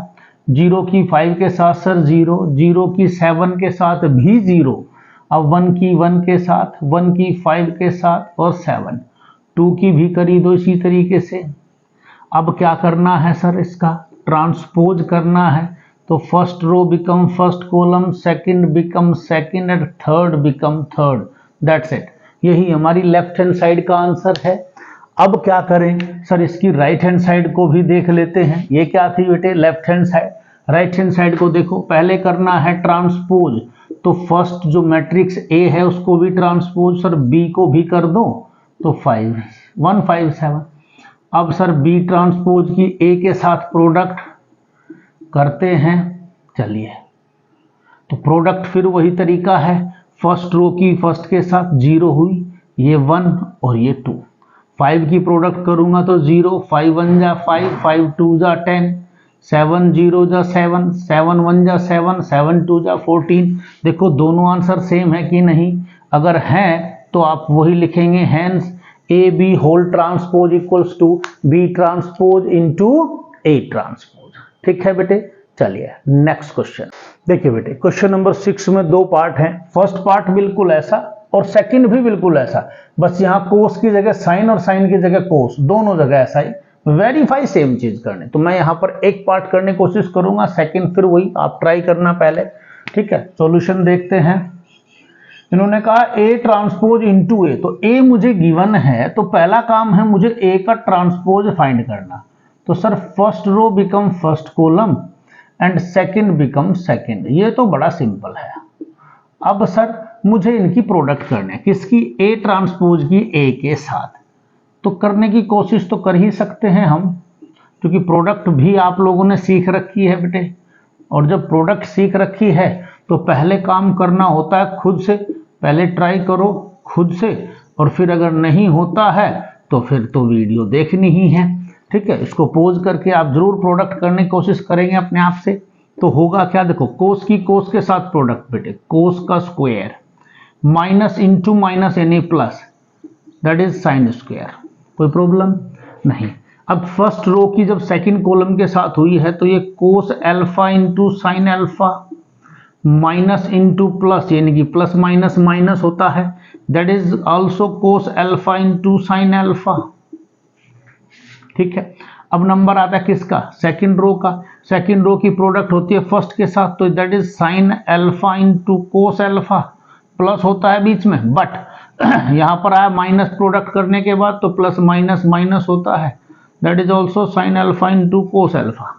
0 की 5 के साथ सर 0, 0 की 7 के साथ भी 0, अब 1 की 1 के साथ, 1 की 5 के साथ और 7, 2 की भी करी दो इसी तरीके से। अब क्या करना है सर, इसका ट्रांसपोज करना है। तो first row become first column, second become second and third become third. That's it, यही हमारी लेफ्ट हैंड साइड का आंसर है। अब क्या करें सर, इसकी राइट हैंड साइड को भी देख लेते हैं। ये क्या थी बेटे, left hand side. Right hand side को देखो, पहले करना है ट्रांसपोज, तो फर्स्ट जो मैट्रिक्स ए है उसको भी ट्रांसपोज, सर बी को भी कर दो, तो 157। अब सर बी ट्रांसपोज की ए के साथ प्रोडक्ट करते हैं, चलिए। तो प्रोडक्ट फिर वही तरीका है, फर्स्ट रो की फर्स्ट के साथ 0 हुई, ये 1 और ये 2। 5 की प्रोडक्ट करूंगा तो 0, 5 1 जा 5, 5 2 जा 10, 7 0 जा 7, 7 1 जा 7, 7 2 जा 14। देखो दोनों आंसर सेम है कि नहीं, अगर है तो आप वही लिखेंगे, hence A B whole transpose equals to B transpose into A transpose. ठीक है बेटे, चलिए नेक्स्ट क्वेश्चन देखिए बेटे। क्वेश्चन नंबर 6 में 2 पार्ट हैं। फर्स्ट पार्ट बिल्कुल ऐसा और सेकंड भी बिल्कुल ऐसा, बस यहाँ कोस की जगह साइन और साइन की जगह कोस, दोनों जगह ऐसा ही वेरीफाई सेम चीज करने। तो मैं यहाँ पर एक पार्ट करने की कोशिश करूंगा, सेकंड फिर वही आप ट्राई करना पहले। ठीक है, सॉल्यूशन देखते हैं। इन्होंने कहा ए ट्रांसपोज इनटू ए, तो ए मुझे गिवन है, तो पहला काम है मुझे ए का ट्रांसपोज फाइंड करना। तो sir first row become first column and second become second, ये तो बड़ा सिंपल है। अब सर मुझे इनकी प्रोडक्ट करनी है, किसकी, ए ट्रांसपोज की ए के साथ। तो करने की कोशिश तो कर ही सकते हैं हम, क्योंकि प्रोडक्ट भी आप लोगों ने सीख रखी है बेटे, और जब प्रोडक्ट सीख रखी है तो पहले काम करना होता है खुद से। पहले ट्राई करो खुद से, और फिर अगर नहीं होता है तो फिर तो वीडियो देखनी ही है। ठीक है, इसको पोज करके आप जरूर प्रोडक्ट करने की कोशिश करेंगे अपने आप से। तो होगा क्या, देखो कोस की कोस के साथ प्रोडक्ट बेटे, कोस का स्क्वायर माइनस इंटू माइनस यानी plus, that is sine square. कोई प्रॉब्लम नहीं। अब फर्स्ट रो की जब सेकंड कॉलम के साथ हुई है तो ये कोस alpha into sine alpha minus into plus, यानी कि प्लस माइनस माइनस होता है, that is also cos alpha into sine alpha. ठीक है, अब नंबर आता है किसका, सेकंड रो का। सेकंड रो की प्रोडक्ट होती है फर्स्ट के साथ, तो that is sine alpha into cos alpha, plus होता है बीच में, बट यहाँ पर आया माइनस प्रोडक्ट करने के बाद, तो प्लस माइनस माइनस होता है, that is also sign alpha into cos alpha.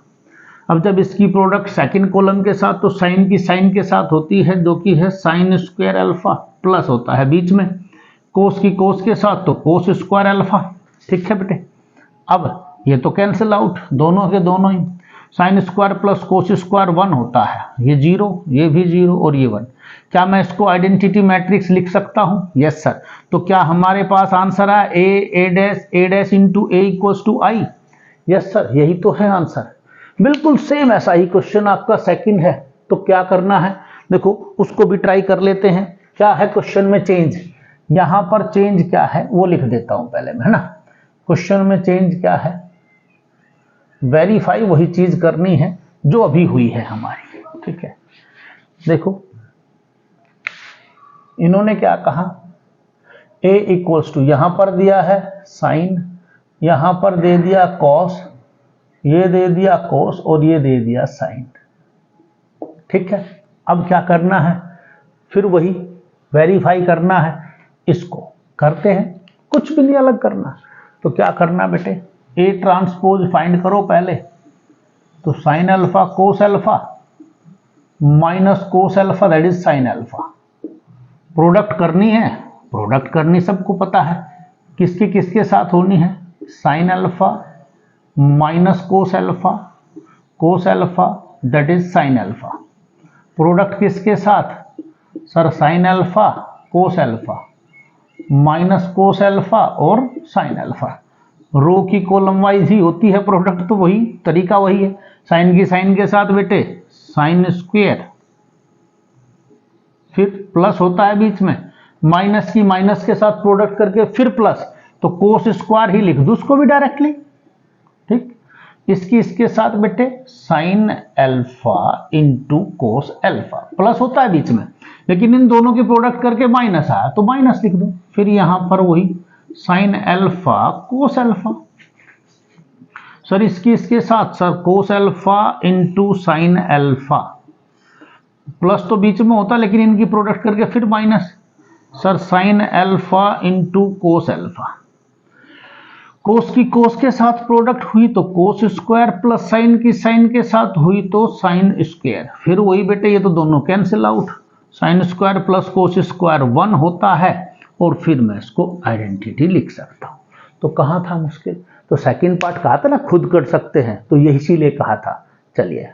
अब जब इसकी प्रोडक्ट सेकंड कॉलम के साथ, तो साइन की साइन के साथ होती है, जो कि है साइन स्क्वायर अल्फा, प्लस होता है बीच में, कोस की कोस के साथ तो कोस स्क्वायर अल्फा। ठीक है बेटे, अब ये तो कैंसिल आउट, दोनों के दोनों ही, sine square plus cos square 1 होता है, ये 0, ये भी 0 और ये 1। क्या मैं इसको आइडेंटिटी मैट्रिक्स लिख सकता हूं, यस सर। तो क्या हमारे पास आंसर है A dash into A equals to I, yes sir, यही तो है आंसर। बिल्कुल सेम ऐसा ही क्वेश्चन आपका सेकंड है। तो क्या करना है, देखो उसको भी ट्राई कर लेते हैं। क्या है क्वेश्चन में चेंज, यहां पर चेंज क्या है वो लिख देता हूं पहले मैं, है ना। क्वेश्चन में चेंज क्या है, वेरीफाई वही चीज करनी है जो अभी हुई है हमारी। ठीक है, देखो इन्होंने क्या कहा, a इक्वल्स टू, यहां पर दिया है साइन, यहां पर दे दिया कॉस, ये दे दिया कोस और ये दे दिया साइन। ठीक है, अब क्या करना है, फिर वही वेरीफाई करना है, इसको करते हैं, कुछ भी नहीं अलग करना। तो क्या करना बेटे, ए ट्रांसपोज फाइंड करो पहले, तो sign alpha cos alpha minus cos alpha, that is sine alpha. Product करनी है, प्रोडक्ट करनी सबको पता है, किसके किसके साथ होनी है, sine alpha minus cos alpha that is sine alpha. Product किसके साथ, sir sine alpha cos alpha minus cos alpha और साइन अल्फा। रो की कॉलम वाइज ही होती है प्रोडक्ट, तो वही तरीका वही है, साइन की साइन के साथ बेटे साइन स्क्वायर, फिर प्लस होता है बीच में, माइनस की माइनस के साथ प्रोडक्ट करके फिर प्लस, तो कोस स्क्वायर ही लिख दो उसको भी डायरेक्टली। ठीक, इसकी इसके साथ बेटे sign alpha into cos alpha, plus होता है बीच में, लेकिन इन दोनों के प्रोडक्ट करके माइनस आया तो माइनस लिख दो, फिर यहां पर वही sine alpha cos alpha. Sir इसके साथ sir cos alpha into sine alpha, plus तो बीच में होता लेकिन इनकी प्रोडक्ट करके फिर minus, sir sine alpha into cos alpha, cos की कोस के साथ प्रोडक्ट हुई तो कोस स्क्वायर, प्लस साइन की साइन के साथ हुई तो साइन स्क्वायर, फिर वही बेटे ये तो दोनों cancel out, sign square plus cos square 1 होता है, और फिर मैं इसको आइडेंटिटी लिख सकता हूं। तो कहाँ था मुश्किल, तो सेकंड पार्ट कहा था ना खुद कर सकते हैं, तो ये इसीलिए कहा था। चलिए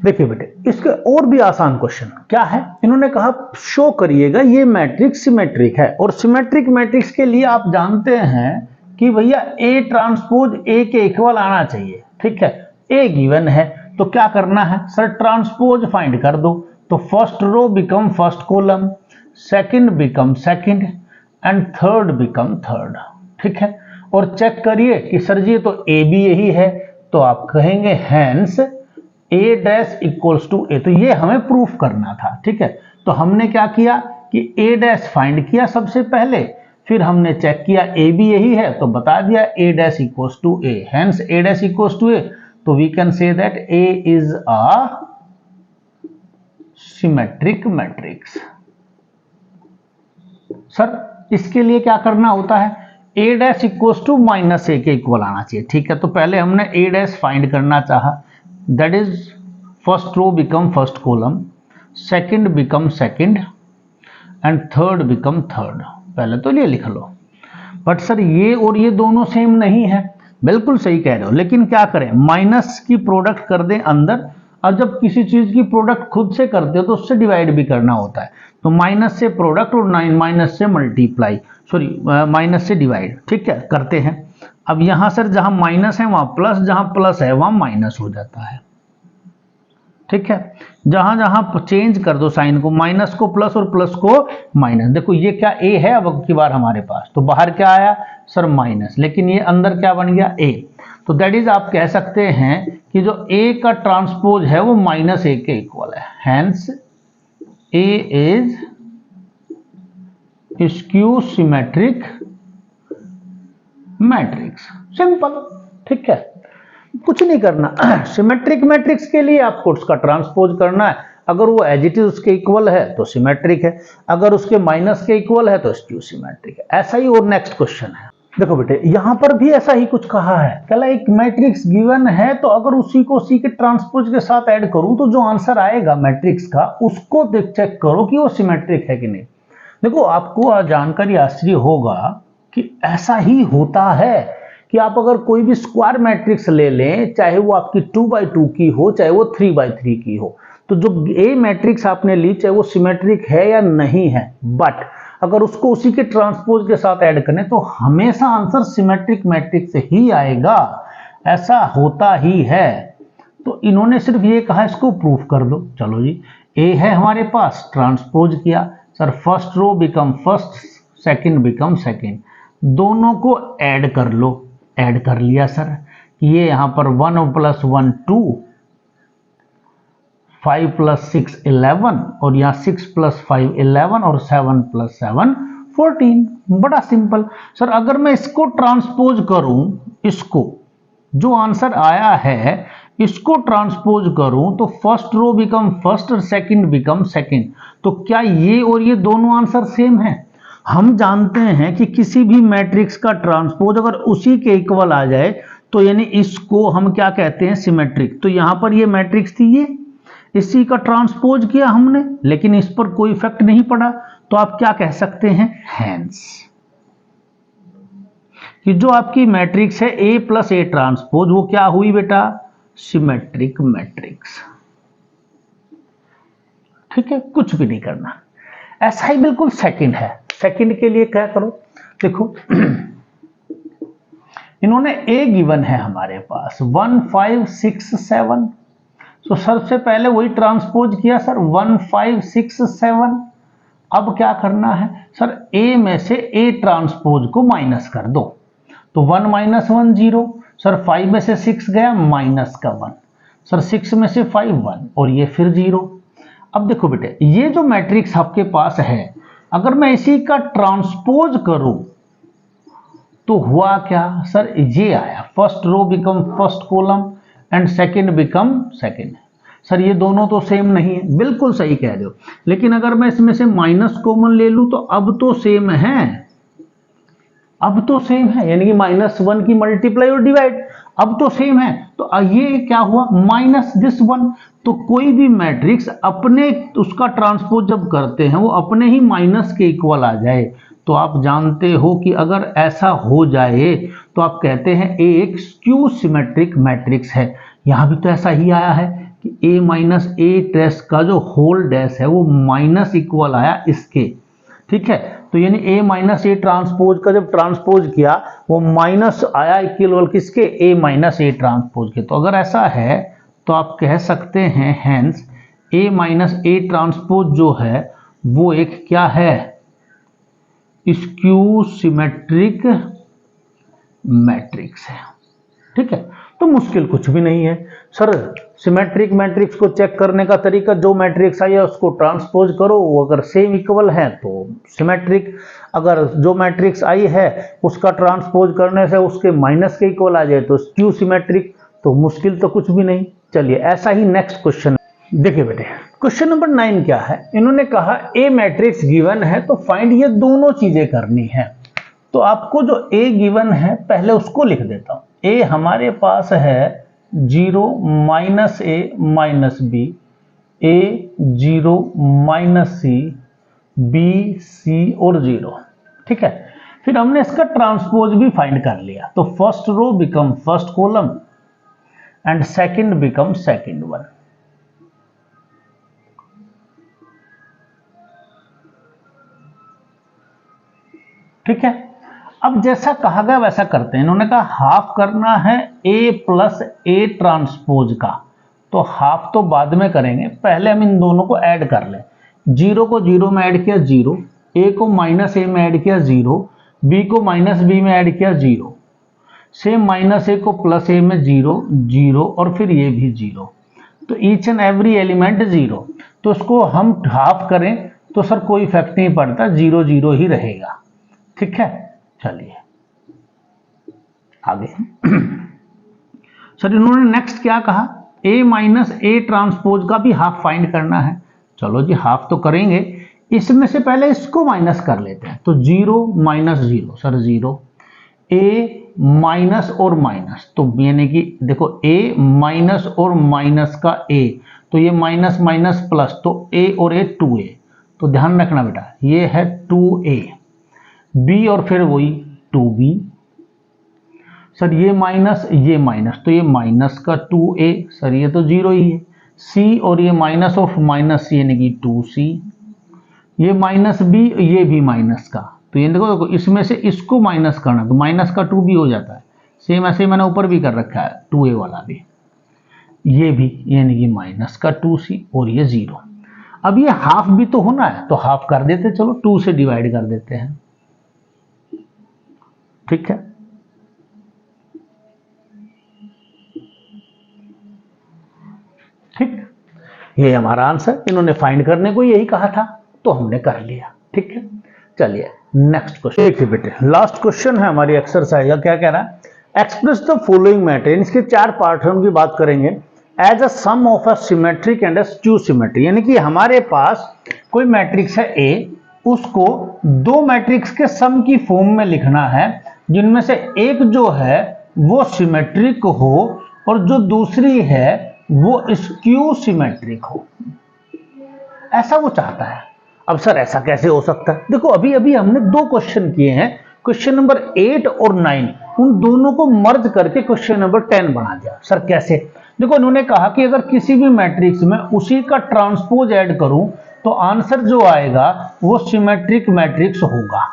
देखिए बेटे इसके और भी आसान क्वेश्चन क्या है, इन्होंने कहा शो करिएगा ये मैट्रिक्स सिमेट्रिक है, और सिमेट्रिक मैट्रिक्स के लिए आप जानते हैं कि भैया ए ट्रांसपोज ए के इक्वल आना चाहिए, ठीक है। ए गिवन है तो क्या करना है सर, ट्रांसपोज फाइंड कर दो, तो first row become first column, second become second, and third become third, ठीक है। और चेक करिए कि सर जी तो ए भी यही है, तो आप कहेंगे hence A dash equals to A, तो ये हमें प्रूफ करना था, ठीक है। तो हमने क्या किया कि ए डैश फाइंड किया सबसे पहले, फिर हमने चेक किया ए भी यही है तो बता दिया A dash equals to A, hence A dash equals to A, तो we can say that A is a symmetric matrix. Sir इसके लिए क्या करना होता है, A dash equals to minus A के इक्वल आना चाहिए, ठीक है। तो पहले हमने ए डैश फाइंड करना चाहा, that is first row become first column, second become second, and third become third, पहले तो ये लिख लो। बट सर ये और ये दोनों सेम नहीं है, बिल्कुल सही कह रहे हो, लेकिन क्या करें माइनस की प्रोडक्ट कर दें अंदर, और जब किसी चीज की प्रोडक्ट खुद से करते हो तो उससे डिवाइड भी करना होता है, तो माइनस से प्रोडक्ट और माइनस से मल्टीप्लाई, सॉरी माइनस से डिवाइड, ठीक है करते हैं। अब यहां सर जहां माइनस है वहां प्लस, जहां प्लस है वहां माइनस हो जाता है, ठीक है। जहां जहां चेंज कर दो साइन को, माइनस को प्लस और प्लस को माइनस, देखो ये क्या ए है अब की बार हमारे पास, तो बाहर क्या आया सर माइनस, लेकिन ये अंदर क्या बन गया ए, तो दैट इज आप कह सकते हैं कि जो ए का ट्रांसपोज है वो माइनस ए के इक्वल है, hence A is skew symmetric matrix, simple, ठीक है, कुछ नहीं करना। सिमेट्रिक मैट्रिक्स के लिए आपको उसका ट्रांसपोज करना है, अगर वो एज इट इज उसके इक्वल है तो सिमेट्रिक है, अगर उसके माइनस के इक्वल है तो स्क्यू सिमेट्रिक है, ऐसा ही। और नेक्स्ट क्वेश्चन है, देखो बेटे यहां पर भी ऐसा ही कुछ कहा है, कहला एक मैट्रिक्स गिवन है तो अगर उसी को उसी के ट्रांसपोज के साथ ऐड करूं तो जो आंसर आएगा मैट्रिक्स का उसको चेक करो कि वो सिमेट्रिक है कि नहीं। देखो आपको जानकारी आश्चर्य होगा कि ऐसा ही होता है कि आप अगर कोई भी स्क्वायर मैट्रिक्स ले लें, चाहे वो आपकी 2x2 की हो चाहे वो 3x3 की हो, तो जो ए मैट्रिक्स आपने ली चाहे वो सिमेट्रिक है या नहीं है, बट अगर उसको उसी के ट्रांसपोज के साथ ऐड करें तो हमेशा आंसर सिमेट्रिक मैट्रिक्स ही आएगा, ऐसा होता ही है। तो इन्होंने सिर्फ ये कहा इसको प्रूफ कर दो, चलो जी ए है हमारे पास, ट्रांसपोज किया, sir first row become first, second become second, दोनों को ऐड कर लो, ऐड कर लिया सर, ये यहां पर 1 + 1 2, 5 + 6 11, और यहाँ 6 + 5 11, और 7 + 7 14, बड़ा सिंपल। सर अगर मैं इसको ट्रांसपोज करूं, इसको जो आंसर आया है इसको ट्रांसपोज करूं तो फर्स्ट रो बिकम फर्स्ट और सेकंड बिकम सेकंड, तो क्या ये और ये दोनों आंसर सेम है? हम जानते हैं कि किसी भी मैट्रिक्स का ट्रांसपोज अगर उसी के इक्वल आ जाए तो यानी इसको हम क्या कहते हैं सिमेट्रिक। तो यहां पर ये मैट्रिक्स थी, ये इसी का ट्रांसपोज किया हमने, लेकिन इस पर कोई इफेक्ट नहीं पड़ा, तो आप क्या कह सकते हैं हैंस कि जो आपकी मैट्रिक्स है A + A ट्रांसपोज वो क्या हुई बेटा सिमेट्रिक मैट्रिक्स, ठीक है, कुछ भी नहीं करना। ऐसा ही बिल्कुल सेकंड है, सेकंड के लिए क्या करो, देखो इन्होंने A गिवन है हमारे पास 1 5 6 7, तो सबसे पहले वही ट्रांसपोज किया सर 1 5 6 7। अब क्या करना है सर A में से A ट्रांसपोज को माइनस कर दो, तो 1 - 1 0, सर 5 में से 6 गया माइनस का 1, सर 6 में से 5 1, और ये फिर 0। अब देखो बेटे ये जो मैट्रिक्स आपके पास है अगर मैं इसी का ट्रांसपोज करूं तो हुआ क्या सर, ये आया first row become first column and second become second. Sir ये दोनों तो सेम नहीं है, बिल्कुल सही कह रहे हो, लेकिन अगर मैं इसमें से माइनस कॉमन ले लूं तो अब तो सेम है, अब तो सेम है, यानी कि -1 की मल्टीप्लाई और डिवाइड अब तो सेम है। तो ये क्या हुआ माइनस दिस वन। तो कोई भी मैट्रिक्स अपने उसका ट्रांसपोज जब करते हैं वो अपने ही माइनस के इक्वल आ जाए, तो आप जानते हो कि अगर ऐसा हो जाए तो आप कहते हैं ए एक स्क्यू सिमेट्रिक मैट्रिक्स है। यहां भी तो ऐसा ही आया है कि ए माइनस ए ट्रेस का जो होल डैश है वो माइनस इक्वल आया इसके, ठीक है। तो यानी ए माइनस ए ट्रांसपोज का जब ट्रांसपोज किया वो माइनस आया इक्वल किसके, ए माइनस ए ट्रांसपोज के। तो अगर ऐसा है तो आप कह सकते हैं hence A minus A transpose जो है वो एक क्या है, स्क्यू सिमेट्रिक मैट्रिक्स है, ठीक है। तो मुश्किल कुछ भी नहीं है सर, सिमेट्रिक मैट्रिक्स को चेक करने का तरीका जो मैट्रिक्स आई है उसको ट्रांसपोज करो, वो अगर सेम इक्वल है तो सिमेट्रिक, अगर जो मैट्रिक्स आई है उसका ट्रांसपोज करने से उसके माइनस के इक्वल आ जाए तो स्क्यू सिमेट्रिक। तो मुश्किल तो कुछ भी नहीं। चलिए ऐसा ही नेक्स्ट क्वेश्चन देखिए बेटे, क्वेश्चन नंबर 9 क्या है, इन्होंने कहा ए मैट्रिक्स गिवन है तो फाइंड ये दोनों चीजें करनी है। तो आपको जो ए गिवन है पहले उसको लिख देता हूं। ए हमारे पास है 0 माइनस ए माइनस बी, ए 0 माइनस सी, बी सी और 0, ठीक है। फिर हमने इसका ट्रांसपोज भी फाइंड कर लिया, तो first row become first column and second become second one, ठीक है। अब जैसा कहा गया वैसा करते हैं, इन्होंने कहा हाफ करना है a प्लस ए ट्रांसपोज का, तो हाफ तो बाद में करेंगे, पहले हम इन दोनों को ऐड कर लें। 0 को 0 में ऐड किया 0, a को माइनस ए में ऐड किया 0, b को माइनस बी में ऐड किया 0, सेम माइनस ए को प्लस ए में 0 0 और फिर ये भी 0, तो ईच एंड एवरी एलिमेंट 0। तो उसको हम हाफ करें तो सर कोई इफेक्ट नहीं पड़ता, 0 0 ही रहेगा, ठीक है। चलिए आगे सर इन्होंने नेक्स्ट क्या कहा, a माइनस ए ट्रांसपोज का भी हाफ फाइंड करना है। चलो जी हाफ तो करेंगे, इसमें से पहले इसको माइनस कर लेते हैं। तो 0 माइनस 0 सर 0, a माइनस और माइनस, तो यानी कि देखो a माइनस और माइनस का a, तो ये माइनस माइनस प्लस, तो a और a 2a, तो ध्यान रखना बेटा ये है 2a, b और फिर वही 2b, सर ये माइनस, तो ये माइनस का 2a, सर ये तो 0 ही है, c और ये माइनस ऑफ माइनस c यानी कि 2c, ये माइनस b, ये भी माइनस का, तो ये देखो इसमें से इसको माइनस करना तो माइनस का 2 भी हो जाता है, सेम ऐसे मैंने ऊपर भी कर रखा है 2a वाला भी, ये भी यानी कि माइनस का 2c और ये 0। अब ये हाफ भी तो होना है तो हाफ कर देते, चलो 2 से डिवाइड कर देते हैं, ठीक है। ठीक, ये हमारा आंसर, इन्होंने फाइंड करने को यही कहा था तो हमने कर लिया, ठीक है। चलिए नेक्स्ट क्वेश्चन देखिए बेटे, लास्ट क्वेश्चन है हमारी एक्सरसाइज का, क्या कह रहा है, एक्सप्रेस द फॉलोइंग मैट्रिक्स, इसके 4 पार्ट हैं उनकी बात करेंगे, as a sum of a symmetric and a skew symmetric, यानी कि हमारे पास कोई मैट्रिक्स है A, उसको 2 मैट्रिक्स के सम की फॉर्म में लिखना है, जिनमें से एक जो है वो सिमेट्रिक हो और जो दूसरी है वो स्क्यू सिमेट्रिक हो, ऐसा वो चाहता है। अब सर ऐसा कैसे हो सकता है, देखो अभी अभी हमने 2 क्वेश्चन किए हैं, क्वेश्चन नंबर 8 और 9, उन दोनों को मर्ज करके क्वेश्चन नंबर 10 बना दिया। सर कैसे, देखो इन्होंने कहा कि अगर किसी भी मैट्रिक्स में उसी का ट्रांसपोज ऐड करूं तो आंसर जो आएगा वो सिमेट्रिक मैट्रिक्स होगा,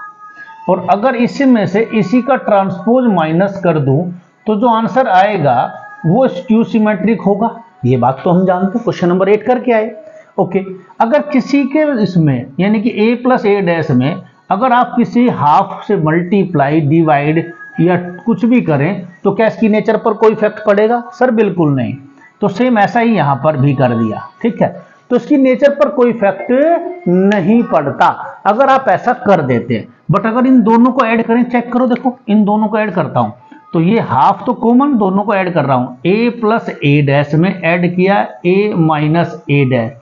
और अगर इसी में से इसी का ट्रांसपोज माइनस कर दूं तो जो आंसर आएगा वो स्क्यू सिमेट्रिक होगा। ये बात तो हम जानते हैं, क्वेश्चन नंबर 8 करके आए। ओके, अगर किसी के इसमें यानी कि a प्लस ए डैश में अगर आप किसी हाफ से मल्टीप्लाई डिवाइड या कुछ भी करें तो क्या इसकी नेचर पर कोई इफेक्ट पड़ेगा, सर बिल्कुल नहीं। तो सेम ऐसा ही यहां पर भी कर दिया, ठीक है, तो इसकी नेचर पर कोई इफेक्ट नहीं पड़ता अगर आप ऐसा कर देते हैं। बट अगर इन दोनों को ऐड करें, चेक करो, देखो इन दोनों को ऐड करता हूं तो ये हाफ तो कॉमन, दोनों को ऐड कर रहा हूं, ए प्लस ए डैश में ऐड किया ए माइनस ए डैश,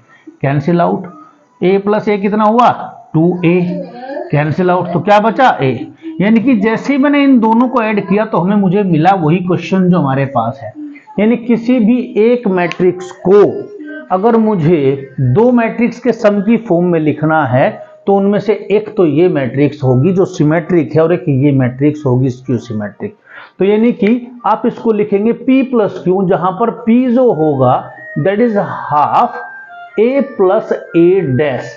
कैंसिल आउट, ए प्लस ए कितना हुआ 2a, कैंसिल आउट, तो क्या बचा a। यानी कि जैसे ही मैंने इन दोनों को ऐड किया तो हमें मुझे मिला वही क्वेश्चन जो हमारे पास है। यानी किसी भी एक मैट्रिक्स को अगर मुझे दो मैट्रिक्स के सम की फॉर्म में लिखना है तो उनमें से एक तो ये मैट्रिक्स होगी जो सिमेट्रिक है और एक ये मैट्रिक्स होगी स्क्यू सिमेट्रिक। तो यानी कि आप इसको लिखेंगे p प्लस क्यू, जहां पर p जो होगा that is half a plus a dash,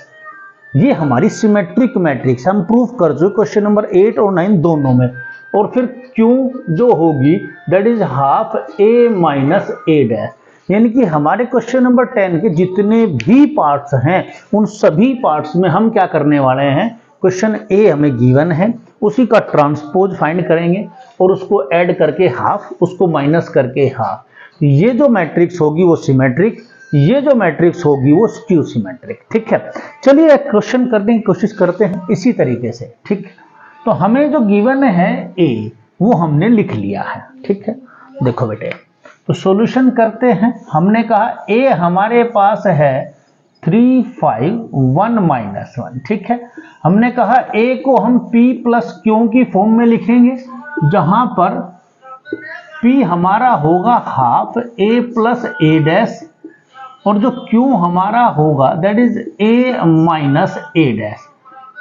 ये हमारी सिमेट्रिक मैट्रिक्स हम प्रूव कर चुके क्वेश्चन नंबर 8 और 9 दोनों में। और फिर Q जो होगी that is half a minus a dash. यानी कि हमारे क्वेश्चन नंबर 10 के जितने भी पार्ट्स हैं उन सभी पार्ट्स में हम क्या करने वाले हैं, क्वेश्चन A हमें गिवन है उसी का ट्रांसपोज फाइंड करेंगे और उसको ऐड करके हाफ, उसको माइनस करके हाफ। ये जो मैट्रिक्स होगी वो सिमेट्रिक, ये जो मैट्रिक्स होगी वो स्क्यू सिमेट्रिक। ठीक है, चलिए एक क्वेश्चन करने की कोशिश करते हैं इसी तरीके से। ठीक, तो हमें जो गिवन है A वो हमने लिख लिया है। ठीक है, देखो बेटे, तो सॉल्यूशन करते हैं। हमने कहा A हमारे पास है 3 5 1 माइनस 1। ठीक है, हमने कहा A को हम P प्लस Q की फॉर्म में लिखेंगे जहां पर P हमारा होगा half A plus A dash और जो Q हमारा होगा that is A minus A dash,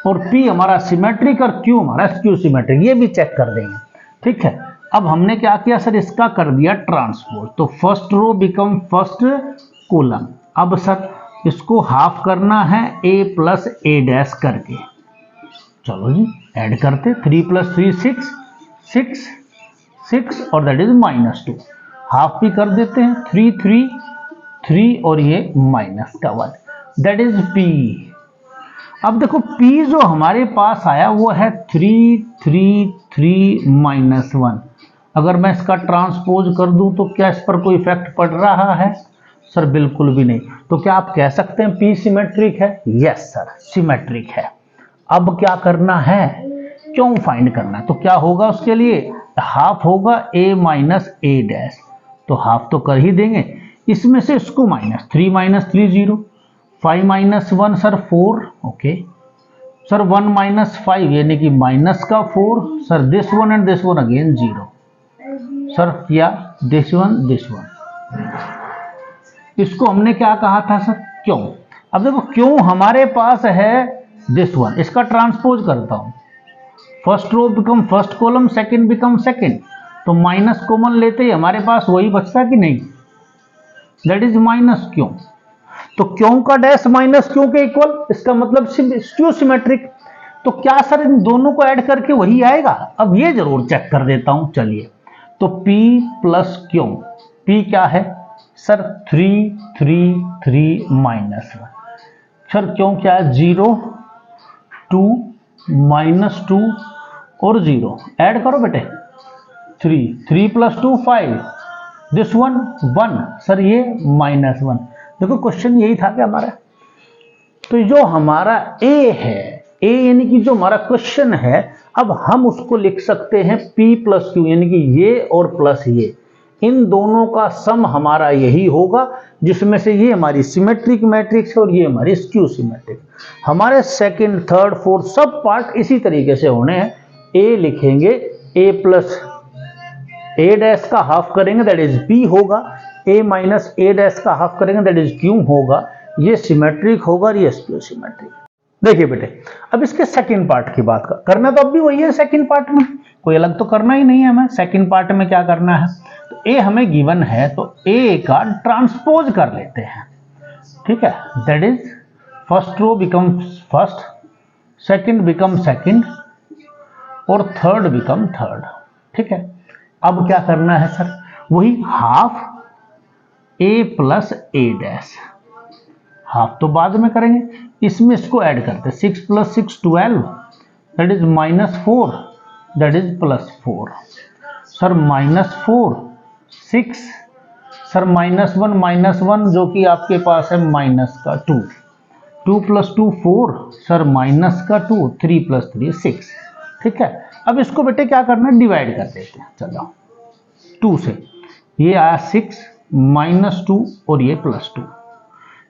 और P हमारा सिमेट्रिक और Q हमारा स्क्यू सिमेट्रिक, ये भी चेक कर देंगे। ठीक है, अब हमने क्या किया सर, इसका कर दिया ट्रांसपोज, तो first row become first column. अब सर इसको हाफ करना है A प्लस A डैश करके, चलो जी ऐड करते, 3 प्लस 3 6 6 और दैट इज माइनस 2, हाफ भी कर देते हैं, 3 3 3 और ये माइनस का 1 दैट इज P। अब देखो P जो हमारे पास आया वो है 3 3 3 माइनस 1। अगर मैं इसका ट्रांसपोज कर दूं तो क्या इस पर कोई इफेक्ट पड़ रहा है सर? बिल्कुल भी नहीं। तो क्या आप कह सकते हैं P सिमेट्रिक है? यस सर, सिमेट्रिक है। अब क्या करना है, क्यों फाइंड करना है, तो क्या होगा उसके लिए, हाफ होगा A माइनस A डैश, तो हाफ तो कर ही देंगे, इसमें से इसको minus, 3 minus 3 0, 5 minus 1 sir 4, okay sir 1 minus 5 यानी कि माइनस का 4 sir, this one and this one again 0 sir, किया दिस वन। इसको हमने क्या कहा था सर, क्यों। अब देखो क्यों हमारे पास है दिस वन, इसका ट्रांसपोज करता हूं, first row become first column, second become second, तो माइनस कॉमन लेते ही हमारे पास वही बचता कि नहीं, दैट इज माइनस क्यों। तो क्यों का डैश माइनस क्यों के इक्वल, इसका मतलब स्क्यू सिमेट्रिक। तो क्या सर इन दोनों को ऐड करके वही आएगा? अब ये जरूर चेक कर देता हूं, चलिए। तो P प्लस क्यों, P क्या है सर 3 3 3 माइनस 1, सर क्यों क्या है 0 2 माइनस 2 और 0, ऐड करो बेटे, 3 3 प्लस 2 5, दिस वन 1 सर, ये माइनस 1। देखो क्वेश्चन यही था कि हमारा, तो जो हमारा A है, A यानी कि जो हमारा क्वेश्चन है, अब हम उसको लिख सकते हैं P प्लस क्यू, यानी कि ये और प्लस ये, इन दोनों का सम हमारा यही होगा, जिसमें से ये हमारी सिमेट्रिक मैट्रिक्स है और ये हमारी स्क्यू सिमेट्रिक। हमारे सेकंड थर्ड फोर्थ सब पार्ट इसी तरीके से होने हैं। A लिखेंगे, A प्लस A डैश का हाफ करेंगे दैट इज P होगा, A माइनस A डैश का हाफ करेंगे दैट इज Q होगा, ये सिमेट्रिक होगा और ये स्क्यू सिमेट्रिक। देखिए बेटे, अब इसके सेकंड पार्ट की बात करना, तो अब भी वही है, सेकंड पार्ट में कोई अलग तो करना ही नहीं है हमें। सेकंड पार्ट में क्या करना है, तो A हमें गिवन है तो A का ट्रांसपोज कर लेते हैं। ठीक है, that is first row become first, second become second और थर्ड बिकम थर्ड। ठीक है, अब क्या करना है सर, वही half A plus A dash, half तो बाद में करेंगे, इसमें इसको ऐड करते हैं, 6 plus 6 12 that is minus 4 that is plus 4 sir, minus 4 6 sir, minus 1 जो कि आपके पास है माइनस का 2, 2 + 2 4 सर, माइनस का 2, 3 + 3 6। ठीक है, अब इसको बेटे क्या करना है, डिवाइड कर देते हैं। चलो 2 से, ये आया 6 -2 और ये +2,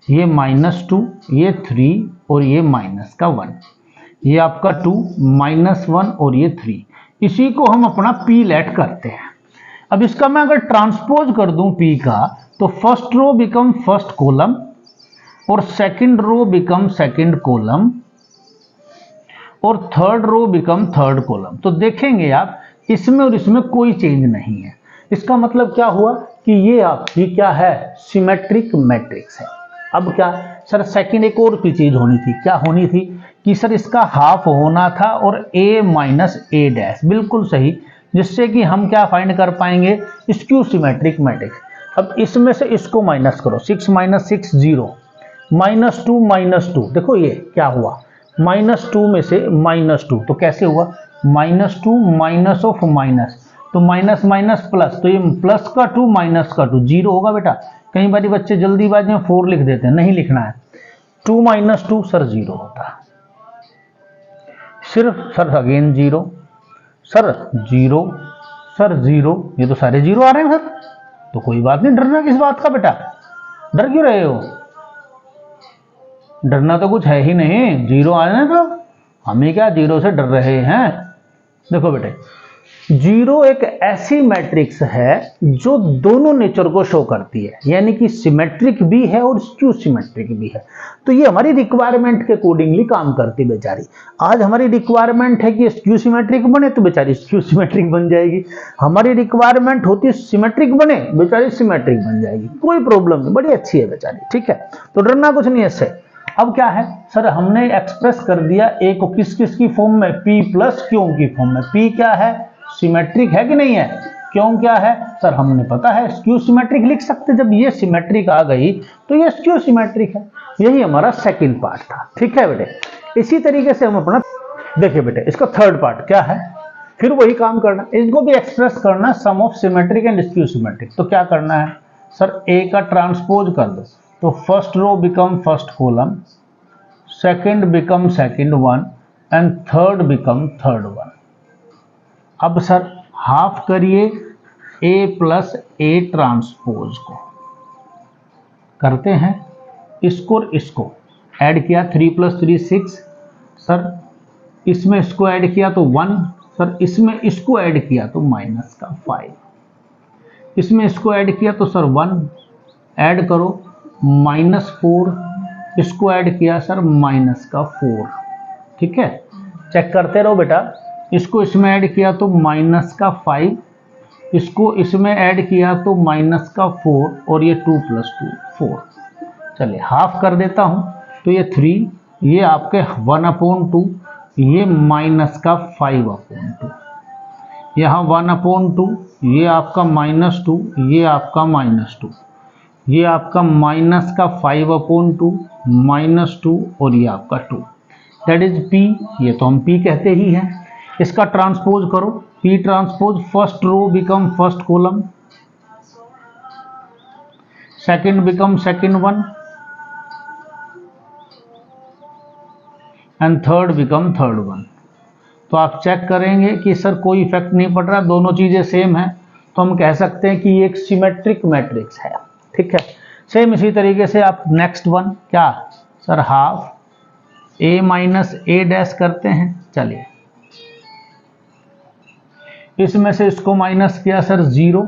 ये -2, ये 3 और ये माइनस का 1, ये आपका 2 -1 और ये 3। इसी को हम अपना पी लेट करते हैं। अब इसका मैं अगर ट्रांसपोज कर दूं पी का, तो first row become first column और second row become second column और third row become third column. तो देखेंगे आप, इसमें और इसमें कोई चेंज नहीं है। इसका मतलब क्या हुआ कि ये आपकी क्या है, सिमेट्रिक मैट्रिक्स है। अब क्या सर, सेकंड एक और भी चीज होनी थी। क्या होनी थी कि सर इसका हाफ होना था और a माइनस ए डैश, बिल्कुल सही, जिससे कि हम क्या फाइंड कर पाएंगे, स्क्यू सिमेट्रिक मैट्रिक्स। अब इसमें से इसको माइनस करो, 6 - 6 0, -2 देखो ये क्या हुआ, -2 में से -2, तो कैसे हुआ, -2 माइनस ऑफ माइनस, तो माइनस माइनस प्लस, तो ये प्लस का 2 माइनस का 2 0 होगा बेटा। कई बार बच्चे जल्दीबाजी में 4 लिख देते हैं, नहीं लिखना है। 2 - 2 सर 0 होता, सिर्फ सर अगेन 0, सर 0, सर 0, ये तो सारे 0 आ रहे हैं सर। तो कोई बात नहीं, डरना किस बात का बेटा, डर क्यों रहे हो, डरना तो कुछ है ही नहीं। 0 आए ना, तो हमें क्या 0 से डर रहे हैं। देखो बेटे, 0 एक ऐसी मैट्रिक्स है जो दोनों नेचर को शो करती है, यानी कि सिमेट्रिक भी है और स्क्यू सिमेट्रिक भी है। तो ये हमारी रिक्वायरमेंट के अकॉर्डिंगली काम करती बेचारी। आज हमारी रिक्वायरमेंट है कि स्क्यू सिमेट्रिक बने, तो बेचारी स्क्यू सिमेट्रिक बन जाएगी। हमारी रिक्वायरमेंट होती है सिमेट्रिक बने, बेचारी सिमेट्रिक बन जाएगी। कोई प्रॉब्लम नहीं, बड़ी अच्छी है बेचारी। ठीक है, तो डरना कुछ नहीं है इससे। अब क्या है सर, हमने एक्सप्रेस कर दिया ए को किस किस की फॉर्म में, पी प्लस क्यू की फॉर्म में। पी क्या है, सिमेट्रिक है कि नहीं है, क्यों क्या है सर, हमने पता है स्क्यू सिमेट्रिक लिख सकते। जब ये सिमेट्रिक आ गई तो ये स्क्यू सिमेट्रिक है। यही हमारा सेकंड पार्ट था। ठीक है बेटे, इसी तरीके से हम अपना देखिए बेटे, इसका थर्ड पार्ट क्या है, फिर वही काम करना, इसको भी एक्सप्रेस करना, sum of symmetric and skew symmetric. तो क्या करना है सर, ए का ट्रांसपोज कर दो, तो first row become first column, second become second one and third become third one. अब सर हाफ करिए ए प्लस ए ट्रांसपोज को, करते हैं इसको और इसको ऐड किया, 3 + 3 6, सर इसमें इसको ऐड किया तो 1, सर इसमें इसको ऐड किया तो माइनस का 5, इसमें इसको ऐड किया तो सर 1, ऐड करो -4, इसको ऐड किया सर माइनस का 4। ठीक है, चेक करते रहो बेटा, इसको इसमें ऐड किया तो माइनस का 5, इसको इसमें ऐड किया तो माइनस का 4 और ये 2 + 2 4। चलिए हाफ कर देता हूँ, तो ये 3, ये आपके 1/2, ये माइनस का 5/2, यहाँ 1/2, ये आपका -2, ये आपका -2, ये आपका माइनस का 5/2 -2 और ये आपका 2, दैट इज P। ये तो हम P कहते ही हैं। इसका ट्रांसपोज करो, P transpose, first row become first column, second become second one and third become third one. तो आप चेक करेंगे कि सर कोई इफेक्ट नहीं पड़ रहा, दोनों चीजें सेम है, तो हम कह सकते हैं कि ये एक सिमेट्रिक मैट्रिक्स है। ठीक है, सेम इसी तरीके से आप नेक्स्ट वन क्या सर, हाफ ए माइनस ए डैश करते हैं। चलिए इसमें से इसको माइनस किया सर 0,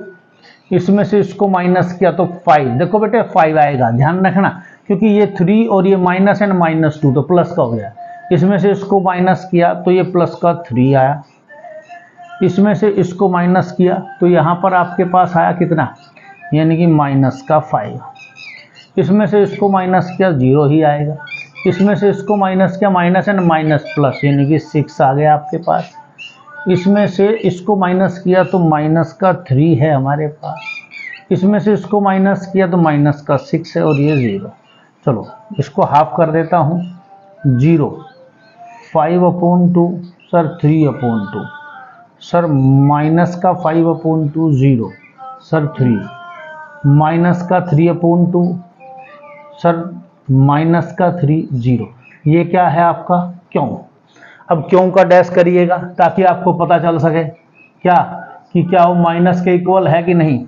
इसमें से इसको माइनस किया तो 5। देखो बेटे 5 आएगा, ध्यान रखना, क्योंकि ये 3 और ये माइनस एंड -2 तो प्लस का हो गया। इसमें से इसको माइनस किया तो ये प्लस का 3 आया, इसमें से इसको माइनस किया तो यहाँ पर आपके पास आया कितना, यानी कि माइनस का 5। इसमें से इसको माइनस किया 0 ही आएगा, इसमें से इसको माइनस किया माइनस एंड माइनस प्लस, यानी कि 6 आ गया आपके पास। इसमें से इसको माइनस किया तो माइनस का 3 है हमारे पास, इसमें से इसको माइनस किया तो माइनस का 6 है और ये 0। चलो इसको हाफ कर देता हूँ, 0, 5/2 सर 3/2, सर माइनस का 5/2 0, सर 3, माइनस का 3/2 सर माइनस का 3 0। ये क्या है आपका क्यों। अब क्यों का डैश करिएगा ताकि आपको पता चल सके क्या कि क्या वो माइनस के इक्वल है कि नहीं।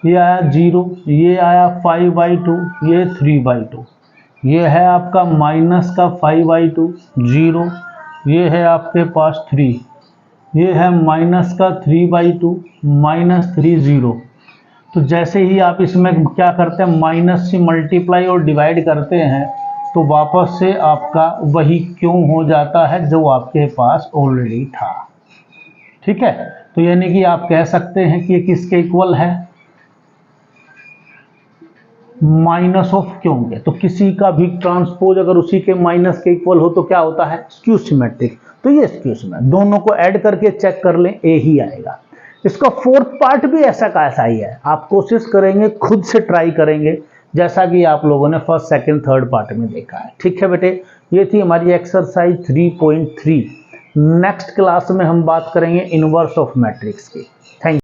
ये आया 0, ये आया 5/2, ये 3/2। ये है आपका माइनस का 5/2 0, ये है आपके पास 3, ये है माइनस का 3/2 -3 0। तो जैसे ही आप इसमें क्या करते हैं माइनस से मल्टीप्लाई और डिवाइड करते हैं तो वापस से आपका वही क्यों हो जाता है जो आपके पास ऑलरेडी था। ठीक है, तो यानी कि आप कह सकते हैं कि ये किसके इक्वल है, माइनस ऑफ क्यों के। तो किसी का भी ट्रांसपोज अगर उसी के माइनस के इक्वल हो तो क्या होता है स्क्यू सिमेट्रिक। तो ये स्क्यू सिमेट्रिक, दोनों को ऐड करके चेक कर लें ए ही आएगा। इसका फोर्थ पार्ट भी ऐसा का ऐसा ही है, आप कोशिश करेंगे खुद से ट्राई करेंगे जैसा कि आप लोगों ने फर्स्ट सेकंड थर्ड पार्ट में देखा है। ठीक है बेटे, ये थी हमारी एक्सरसाइज 3.3। नेक्स्ट क्लास में हम बात करेंगे इनवर्स ऑफ मैट्रिक्स की।